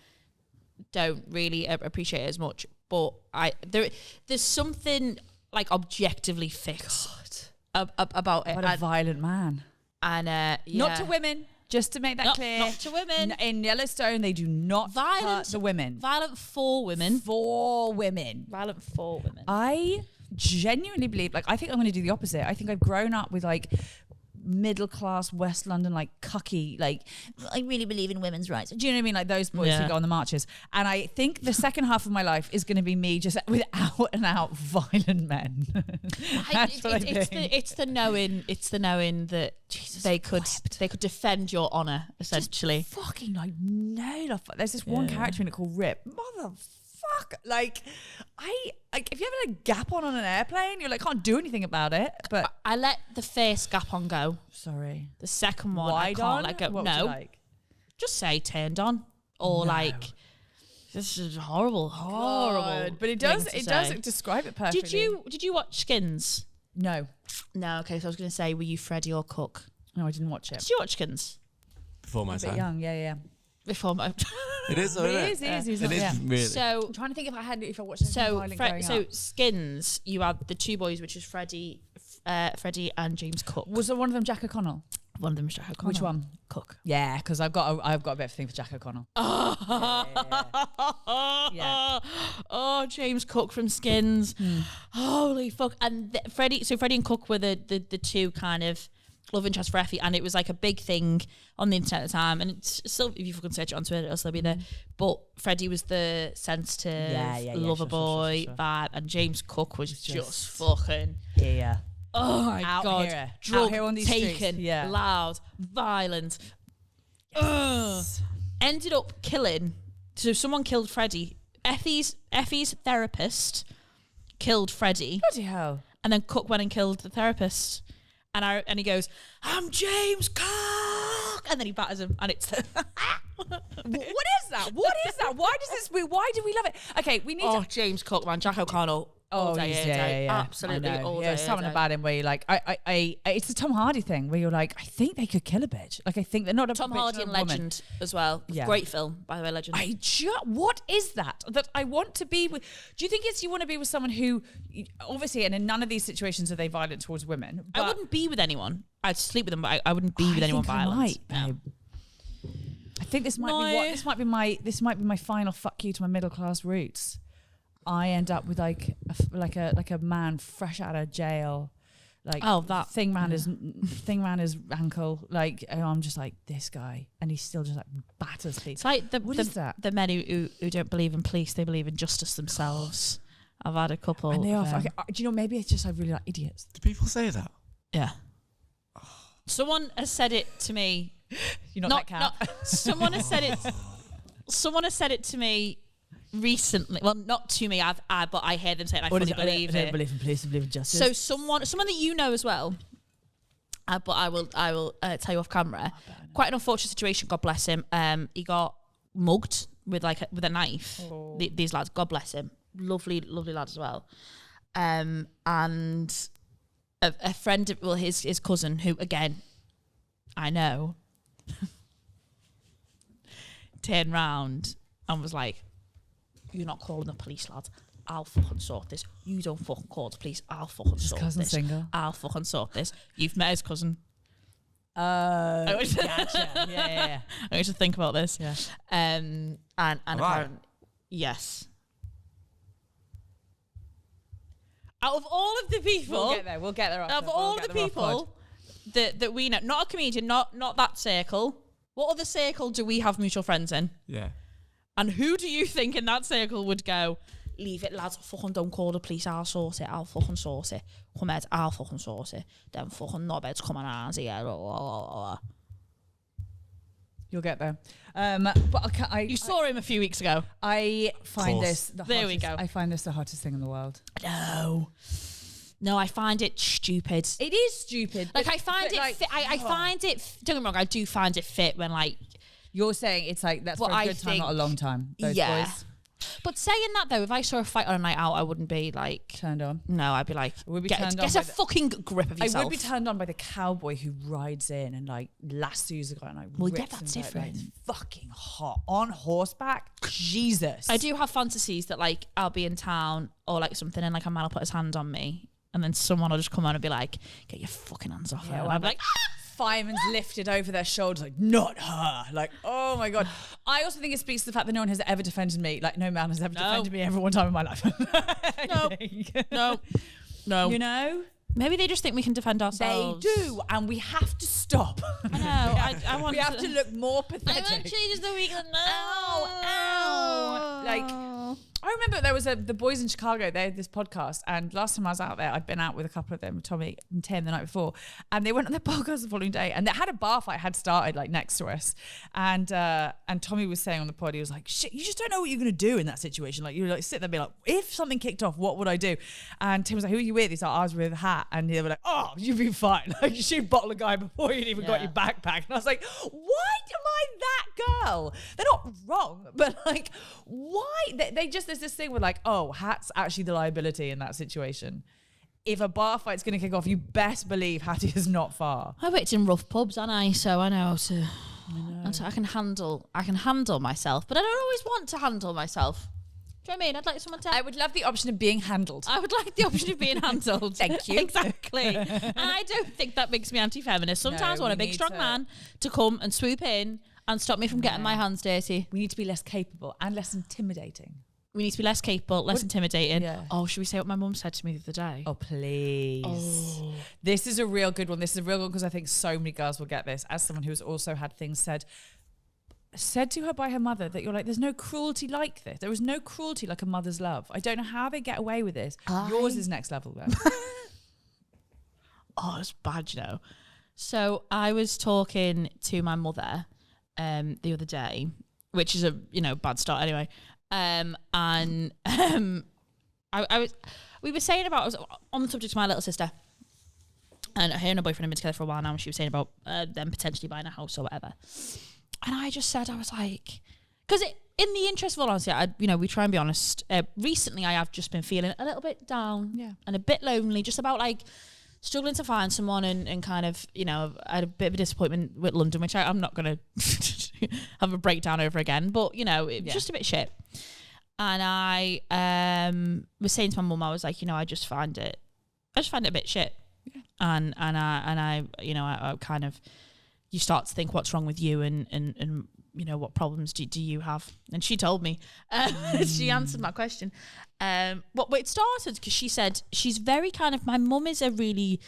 don't really appreciate it as much. But there's something like objectively fixed about it. What a violent man. And not to women, just to make that clear. Not to women. In Yellowstone, they do not hurt the women. Violent for women. For women. Violent for women. I genuinely believe, I think I'm going to do the opposite. I think I've grown up with middle class West London cucky, I really believe in women's rights. Do you know what I mean? Like those boys who go on the marches. And I think the second half of my life is going to be me just with out and out violent men. It's the knowing that Jesus they could defend your honour essentially. Just fucking nail off. There's this one character in it called Rip. Motherfucker. If you have a gap on an airplane, you're can't do anything about it. But I let the first gap on go. Sorry. The second one, Wide I can't on? let go. What No. was it like? Just say turned on. Or this is horrible. God. But it does describe it perfectly. Did you watch Skins? No. No, okay, so I was gonna say, were you Freddie or Cook? No, I didn't watch it. Did you watch Skins? Before my A bit time. young, yeah. Before my It is, isn't it? It is Really. So I'm trying to think if I watched something violent growing up. Skins, you had the two boys, which is Freddie and James Cook. Was there one of them Jack O'Connell? One of them was Jack O'Connell. Which one? Cook. Yeah, because I've got a bit of a thing for Jack O'Connell. Yeah. Oh, James Cook from Skins. Holy fuck! And Freddie and Cook were the two kind of love interest for Effie, and it was a big thing on the internet at the time, and it's still, if you fucking search it on Twitter, it'll still be there. But Freddie was the sensitive, lover boy vibe, and James Cook was just fucking oh my god, out here on these taken, streets. loud, violent. Ended up killing. So someone killed Freddie. Effie's therapist killed Freddie. Bloody hell! And then Cook went and killed the therapist. And he goes, "I'm James Cook," and then he batters him, and it's What is that? Why do we love it? Okay, we need James Cook, man, Jack O'Connell. all day, every day. yeah. Absolutely, I know. all day. There's something about him where you're like, it's a Tom Hardy thing where you're like, I think they could kill a bitch. Like, I think they're not a Tom bitch, Hardy not and a woman. Legend as well. Yeah. Great film, by the way, Legend. What is that I want to be with? Do you think it's you want to be with someone who, obviously, and in none of these situations are they violent towards women? I wouldn't be with anyone. I'd sleep with them, but I wouldn't be with anyone violent. Babe. I think this might be my final fuck you to my middle class roots. I end up with like a man fresh out of jail, like thing around his ankle. Like, I'm just like, this guy, and he still just like batters people. It's like what is that? The men who don't believe in police, they believe in justice themselves. I've had a couple. And they are. Do you know? Maybe it's just I really like idiots. Do people say that? Yeah. Someone has said it to me. You're not that cat. Someone has said it. Someone has said it to me recently. Well, not to me. But I hear them say it. And I fully believe it. I don't believe in police. I believe in justice. So someone that you know as well. But I will tell you off camera. Quite an unfortunate situation. God bless him. He got mugged with a knife. Oh. These lads. God bless him. Lovely lad as well. And a friend of his cousin, who again I know, turned round and was like, "You're not calling the police, lad. I'll fucking sort this. You don't fucking call the police. I'll fucking sort cousin this. single? I'll fucking sort this." You've met his cousin. Gotcha. Yeah. I need to think about this. Yeah. And apparently, yes. Out of all of the people, We'll get there. Of all the people that we know, not a comedian, not that circle. What other circle do we have mutual friends in? Yeah. And who do you think in that circle would go, "Leave it, lads, fucking don't call the police, I'll sort it, I'll fucking sort it. Come here, I'll fucking sort it. Them fucking knobheads coming around here." You'll get there. But You saw him a few weeks ago. I find Course. this the There hottest, we go. I find this the hottest thing in the world. No, I find it stupid. It is stupid. Like, I find it fit. I find it, don't get me wrong, I do find it fit when, like, You're saying it's like, that's Well, for a I good time, think- not a long time. Those Yeah. boys But saying that though, if I saw a fight on a night out, I wouldn't be like, turned on. no, I'd be like, Would be get turned on a by the- fucking grip of yourself. I would be turned on by the cowboy who rides in and like lassos a guy and like Well, rips yeah, that's him back. Like, different. it's fucking hot on horseback. Jesus. I do have fantasies that, like, I'll be in town or like something and like a man will put his hand on me and then someone will just come on and be like, "Get your fucking hands off her." well, And I'd be like, fireman's lifted over their shoulders, like, not her. Like, oh my God. I also think it speaks to the fact that no one has ever defended me. Like, no man has ever defended me ever one time in my life. No. You know? Maybe they just think we can defend They ourselves. do, and we have to stop. I know. I want we have to look more I pathetic. want changes the week. No. Ow. Like, I remember there was the boys in Chicago, they had this podcast, and last time I was out there, I'd been out with a couple of them, Tommy and Tim, the night before, and they went on their podcast the following day, and they had a bar fight had started like next to us, and Tommy was saying on the pod, he was like, "Shit, you just don't know what you're gonna do in that situation. Like, you like sit there and be like, if something kicked off, what would I do?" And Tim was like, "Who are you with?" He's like, "I was with Hat," and they were like, "Oh, you'd be fine. Like, you shoot bottle a guy before you'd even got Yeah. your backpack." And I was like, why am I that girl? They're not wrong, but like, why? They just, there's this thing with like, oh, Hat's actually the liability in that situation. If a bar fight's going to kick off, you best believe Hattie is not far. I worked in rough pubs, and so I know how to. I can handle myself, but I don't always want to handle myself. Do you know what I mean? I'd like someone to. I would love the option of being handled. I would like the option of being handled. Thank you. Exactly. And I don't think that makes me anti-feminist. Sometimes I want a big, strong man to come and swoop in and stop me from getting my hands dirty. We need to be less capable and less intimidating. We need to be less capable, less intimidating. Yeah. Oh, should we say what my mum said to me the other day? Oh, please. This is a real good one. This is a real one because I think so many girls will get this. As someone who's also had things said to her by her mother that you're like, there's no cruelty like this. There is no cruelty like a mother's love. I don't know how they get away with this. Yours is next level though. Oh, it's bad, you know. So I was talking to my mother the other day, which is a bad start anyway. We were saying about, I was on the subject of my little sister, and her and her boyfriend have been together for a while now, and she was saying about them potentially buying a house or whatever. And I just said, I was like, because in the interest of all honesty, we try and be honest. Recently, I have just been feeling a little bit down and a bit lonely, just about like struggling to find someone and kind of, I had a bit of a disappointment with London, which I'm not going to have a breakdown over again, but, it was just a bit shit. And I was saying to my mum, I was like, I just find it a bit shit. Yeah. And I kind of, you start to think what's wrong with you and what problems do you have? And she told me, she answered my question. But it started because she said she's very kind of, my mum is a really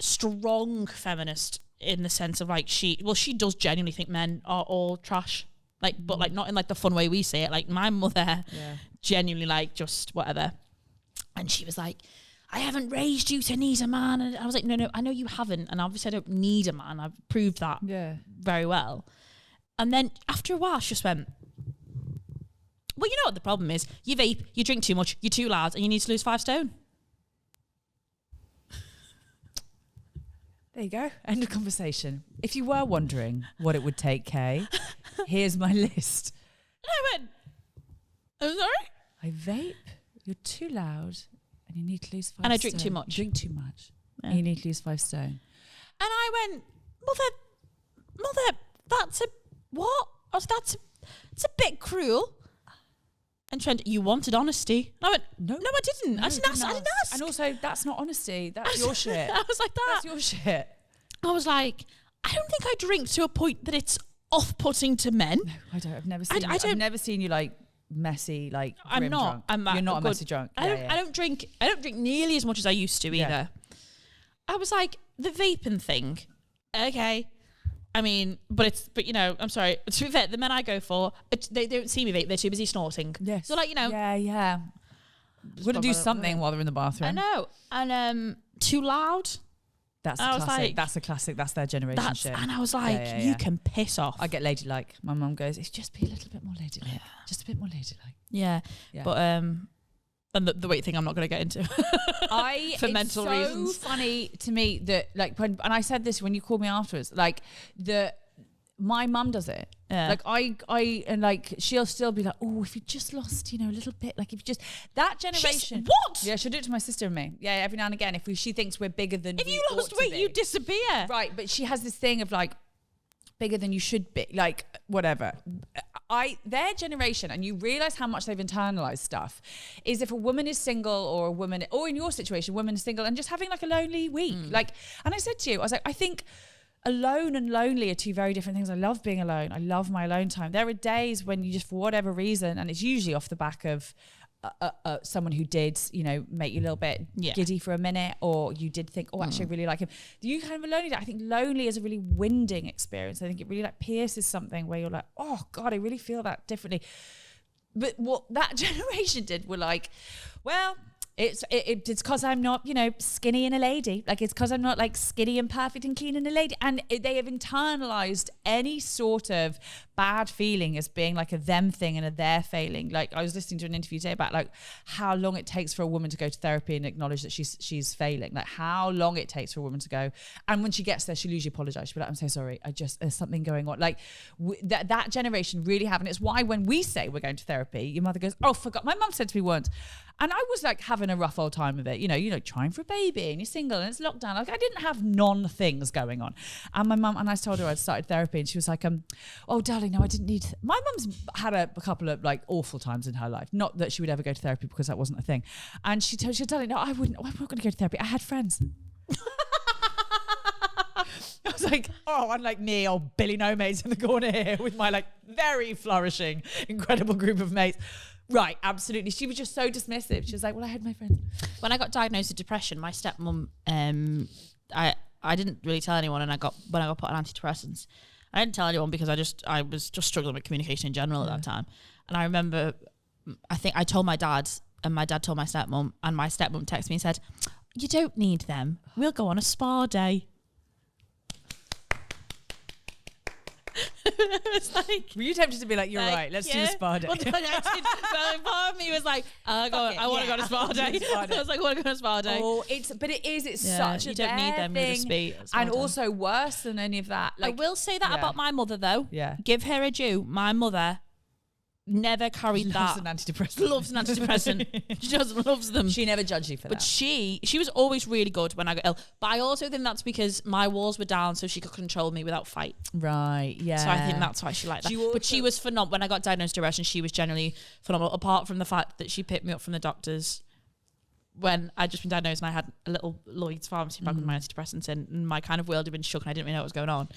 strong feminist in the sense of like, she does genuinely think men are all trash. Like, but like not in like the fun way we say it. Like my mother genuinely like just whatever. And she was like, I haven't raised you to need a man. And I was like, no, I know you haven't. And obviously I don't need a man. I've proved that very well. And then after a while, she just went, well, you know what the problem is? You vape, you drink too much, you're too loud, and you need to lose 5 stone. There you go. End of conversation. If you were wondering what it would take, Kay, here's my list. And I went, I'm sorry? I vape, you're too loud, and you need to lose 5 stone. And I drink too much. Drink too much. Yeah. And you need to lose 5 stone. And I went, Mother, that's a, what? I was it's a bit cruel. And Trent, you wanted honesty. And I went, no, I didn't. I didn't ask. And also, that's not honesty. That's your shit. I was like that. That's your shit. I was like, I don't think I drink to a point that it's off-putting to men. No, I don't. I've never seen I've never seen you like messy, like I'm not. Drunk. You're not a messy drunk. I don't drink nearly as much as I used to either. I was like, the vaping thing, okay. I mean, but I'm sorry. To be fair, the men I go for, they don't see me vape. They're too busy snorting. Yes. So Yeah. Got to do something while they're in the bathroom. I know. And too loud. That's a classic. Like, that's a classic. That's their generation shit. And I was like, you can piss off. I get ladylike. My mum goes, it's just be a little bit more ladylike. Just a bit more ladylike. Yeah. But and the weight thing I'm not going to get into. For mental reasons. It's so funny to me that and I said this when you called me afterwards, my mum does it. Yeah. Like I she'll still be like, oh, if you just lost, a little bit, like if you just that generation. What? Yeah, she'll do it to my sister and me. Yeah, every now and again, she thinks we're bigger than. If you lost weight, you disappear. Right, but she has this thing of like bigger than you should be, like whatever. Their generation, and you realize how much they've internalized stuff, is if a woman is single or a woman, or in your situation, woman is single and just having like a lonely week. And I said to you, I was like, I think alone and lonely are two very different things. I love being alone. I love my alone time. There are days when you just, for whatever reason, and it's usually off the back of someone who did, make you a little bit giddy for a minute, or you did think, oh, actually I really like him. You kind of a lonely day. I think lonely is a really winding experience. I think it really like pierces something where you're like, oh God, I really feel that differently. But what that generation did were like, well, it's because I'm not, skinny and a lady. Like, it's because I'm not like skinny and perfect and clean and a lady. And they have internalized any sort of bad feeling as being like a them thing and a their failing. Like, I was listening to an interview today about like how long it takes for a woman to go to therapy and acknowledge that she's failing. Like how long it takes for a woman to go. And when she gets there, she'll usually apologize. She'll be like, I'm so sorry. There's something going on. Like that generation really haven't. It's why when we say we're going to therapy, your mother goes, oh, forgot. My mum said to me once, and I was like having a rough old time of it, trying for a baby and you're single and it's lockdown. Like I didn't have non-things going on. And my mum, and I told her I'd started therapy and she was like, oh darling, no, I didn't need, my mum's had a couple of like awful times in her life. Not that she would ever go to therapy because that wasn't a thing. And she told darling, no, I'm not going to go to therapy. I had friends. I was like, oh, unlike me, old Billy No Mates in the corner here with my like very flourishing, incredible group of mates. Right, absolutely. She was just so dismissive. She was like, well, I had my friends. When I got diagnosed with depression, my stepmom, I didn't really tell anyone, and when I got put on antidepressants, I didn't tell anyone because I was just struggling with communication in general at that time. And I remember, I think I told my dad, and my dad told my stepmom, and my stepmom texted me and said, you don't need them. We'll go on a spa day. It's like, were you tempted to be like, you're right, let's do a spa day? Well, part of me was like, I want to go on a spa day. I was like, I want to go on a spa day. Oh, it's such a you don't need them thing. And also worse than any of that. Like, I will say that about my mother though. Yeah. Give her a due. My mother never carried Loves that. an antidepressant. Loves an antidepressant. She just loves them. She never judged you for But that. she was always really good when I got ill. But I also think that's because my walls were down so she could control me without fight. Right, yeah. So I think that's why she liked that. But she was phenomenal. When I got diagnosed with depression, she was generally phenomenal. Apart from the fact that she picked me up from the doctors when I'd just been diagnosed and I had a little Lloyd's pharmacy bag with my antidepressants in, and my kind of world had been shook and I didn't really know what was going on.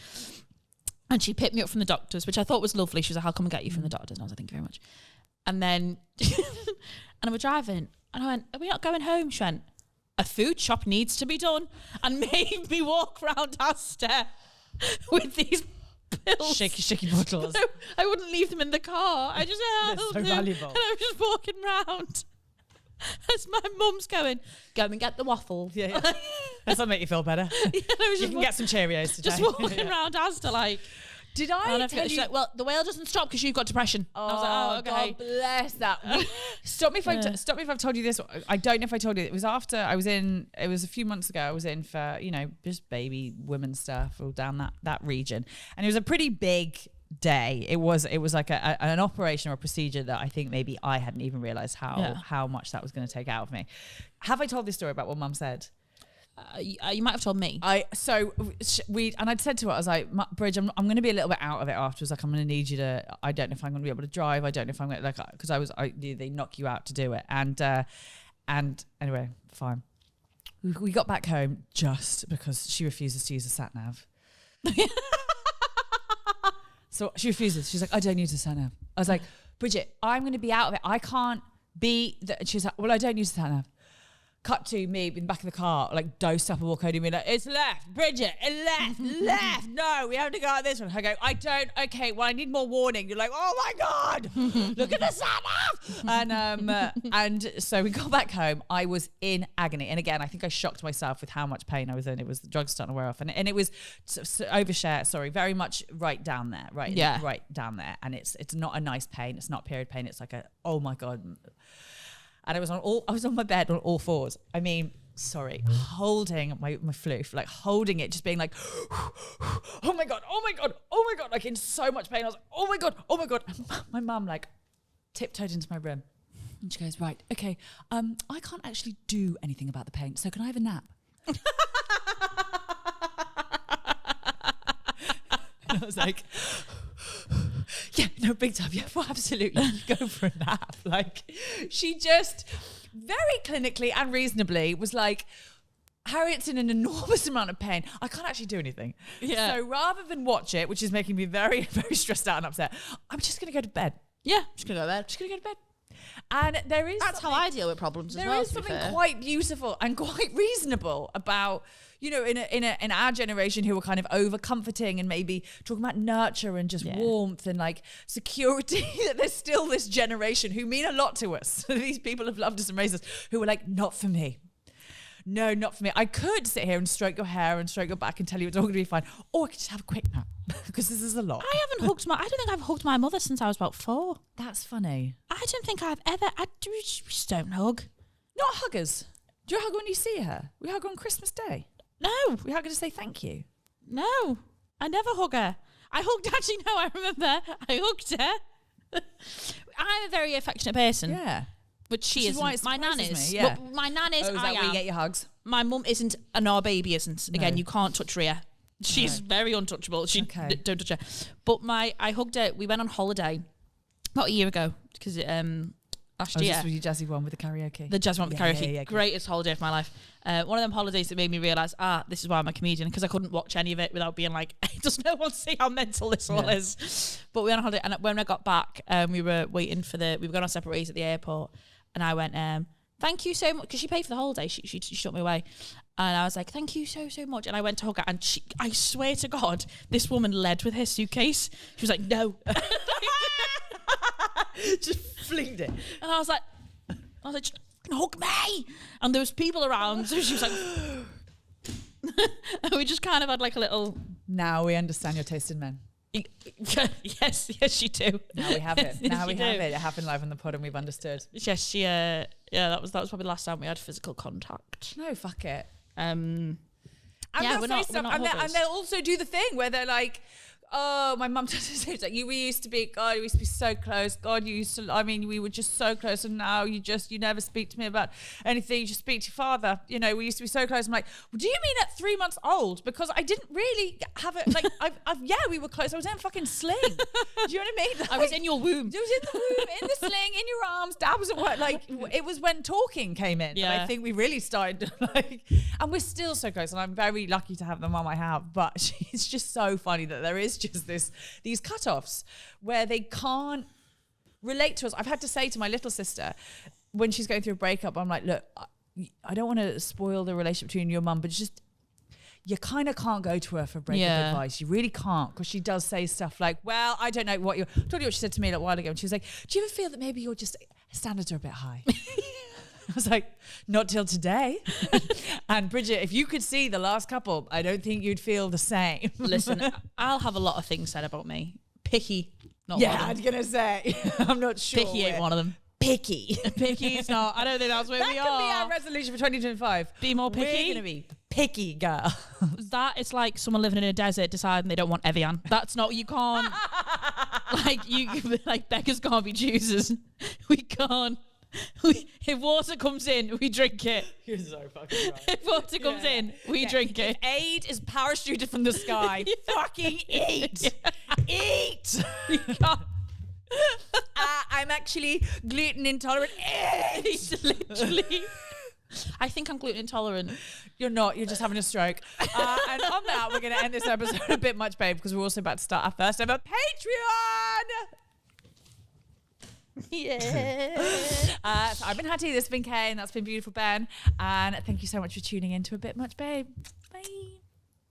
And she picked me up from the doctors, which I thought was lovely. She was like, I'll come and get you from the doctors. And I was like, thank you very much. And then, and we're driving. And I went, are we not going home? She went, a food shop needs to be done. And made me walk round Asda with these pills. Shaky bottles. No, I wouldn't leave them in the car. I just held so them. valuable. And I was just walking round. As my mum's going, go and get the waffle. Yeah. That'll make you feel better. Yeah, I was You can get some Cheerios today. just walking around Asda like. Did I tell She's you? like, well, the whale doesn't stop because you've got depression. Oh, I was like, oh, okay. God bless that. Stop me if I've told you this. I don't know if I told you. It was after I was in. It was a few months ago. I was in for just baby women stuff all down that region, and it was a pretty big day. It was like an operation or a procedure that I think maybe I hadn't even realised how much that was going to take out of me. Have I told this story about what Mum said? You might have told me. I'd said to her, I was like, Bridge, I'm going to be a little bit out of it afterwards. Like, I'm going to need you to. I don't know if I'm going to be able to drive. I don't know if I'm going to because they knock you out to do it. And anyway, fine. We got back home just because she refuses to use a sat nav. So she refuses. She's like, I don't use a sat nav. I was like, Bridget, I'm going to be out of it. I can't be. She's like, well, I don't use a sat nav. Cut to me in the back of the car, like dosed up and walk over to me like, it's left, Bridget, it's left. No, we have to go out this one. I go, I don't. Okay, well, I need more warning. You're like, oh my God, look at the sat nav. And so we got back home. I was in agony. And again, I think I shocked myself with how much pain I was in. It was the drugs starting to wear off. And it was overshare, very much right down there, right? Yeah. Right down there. And it's not a nice pain. It's not period pain. It's like oh my God. And I was on my bed on all fours. I mean, holding my floof, like holding it, just being like, oh my God, like in so much pain. I was like, oh my God. And my mum like tiptoed into my room and she goes, right, okay, I can't actually do anything about the pain, so can I have a nap? And I was like, yeah, no, big time. Yeah, well, absolutely. You go for a nap. Like, she just very clinically and reasonably was like, Harriet's in an enormous amount of pain. I can't actually do anything. Yeah. So rather than watch it, which is making me very, very stressed out and upset, I'm just going to go to bed. Yeah, just gonna go there. Just going to go to bed. And that's how I deal with problems as well. There is something quite beautiful and quite reasonable about, in our generation who are kind of over comforting and maybe talking about nurture and just warmth and like security, that there's still this generation who mean a lot to us. These people have loved us and raised us who are like, not for me. No, not for me. I could sit here and stroke your hair and stroke your back and tell you it's all going to be fine. Or I could just have a quick nap because this is a lot. I don't think I've hugged my mother since I was about 4. That's funny. I don't think I've ever. We just don't hug. Not huggers. Do you hug when you see her? We hug on Christmas Day. No. We hug her to say thank you. No. I never hug her. I remember. I hugged her. I'm a very affectionate person. Yeah. But she isn't. My nan is. Me, yeah. But my nan is. Oh, is that where you get your hugs? My mum isn't, and our baby isn't. Again, you can't touch Rhea. She's very untouchable. Don't touch her. But I hugged her. We went on holiday about a year ago because last year. This was your jazzy one with the karaoke. The jazz one with karaoke. Yeah, greatest holiday of my life. One of them holidays that made me realise, this is why I'm a comedian, because I couldn't watch any of it without being like, does no one see how mental this all is? But we went on holiday, and when I got back, we were waiting we were going on separate ways at the airport, and I went, thank you so much, because she paid for the holiday. She took me away. And I was like, thank you so much. And I went to hug her, and I swear to God, this woman led with her suitcase. She was like, no. Just flinged it. And I was like, hug me. And there was people around, so she was like, and we just kind of had like a little. Now we understand your taste in men. yes, you do. Now we have it. Now we have it. It happened live on the pod, and we've understood. Yes, she. That was probably the last time we had physical contact. No, fuck it. And they'll also do the thing where they're like, oh, my mum says, like, we used to be so close. God, we were just so close. And now you never speak to me about anything. You just speak to your father. You know, we used to be so close. I'm like, well, do you mean at 3 months old? Because I didn't really have it. Like, we were close. I was in a fucking sling. Do you know what I mean? Like, I was in your womb. I was in the womb, in the sling, in your arms. Dad was at work. Like, it was when talking came in. Yeah. And I think we really started, and we're still so close. And I'm very lucky to have the mum I have. But it's just so funny that there is just these cut-offs where they can't relate to us. I've had to say to my little sister when she's going through a breakup, I'm like, look, I don't want to spoil the relationship between your mum, but just you kind of can't go to her for breakup advice. You really can't, because she does say stuff like, well, I don't know what I'll tell you what she said to me a little while ago. And she was like, do you ever feel that maybe your standards are a bit high? I was like, not till today. And Bridget, if you could see the last couple, I don't think you'd feel the same. Listen, I'll have a lot of things said about me. Picky, not one of them. I was going to say, I'm not sure. Picky ain't one of them. Picky. Picky's not. I don't think that's where we are. That could be our resolution for 2025. Be more picky. We're going to be picky, girl. That it's like someone living in a desert deciding they don't want Evian. That's not, you can't. Like beggars can't be choosers. We can't. If water comes in, we drink it. You're so fucking right. If water comes in, we drink it. If aid is parachuted from the sky, fucking eat. Eat. We can't. I'm actually gluten intolerant. Eat. Literally. I think I'm gluten intolerant. You're not. You're just having a stroke. And on that, we're going to end this episode a bit much, babe, because we're also about to start our first ever Patreon. Yeah. So I've been Hattie, this has been Kay, and that's been Beautiful Ben. And thank you so much for tuning in to A Bit Much, babe. Bye.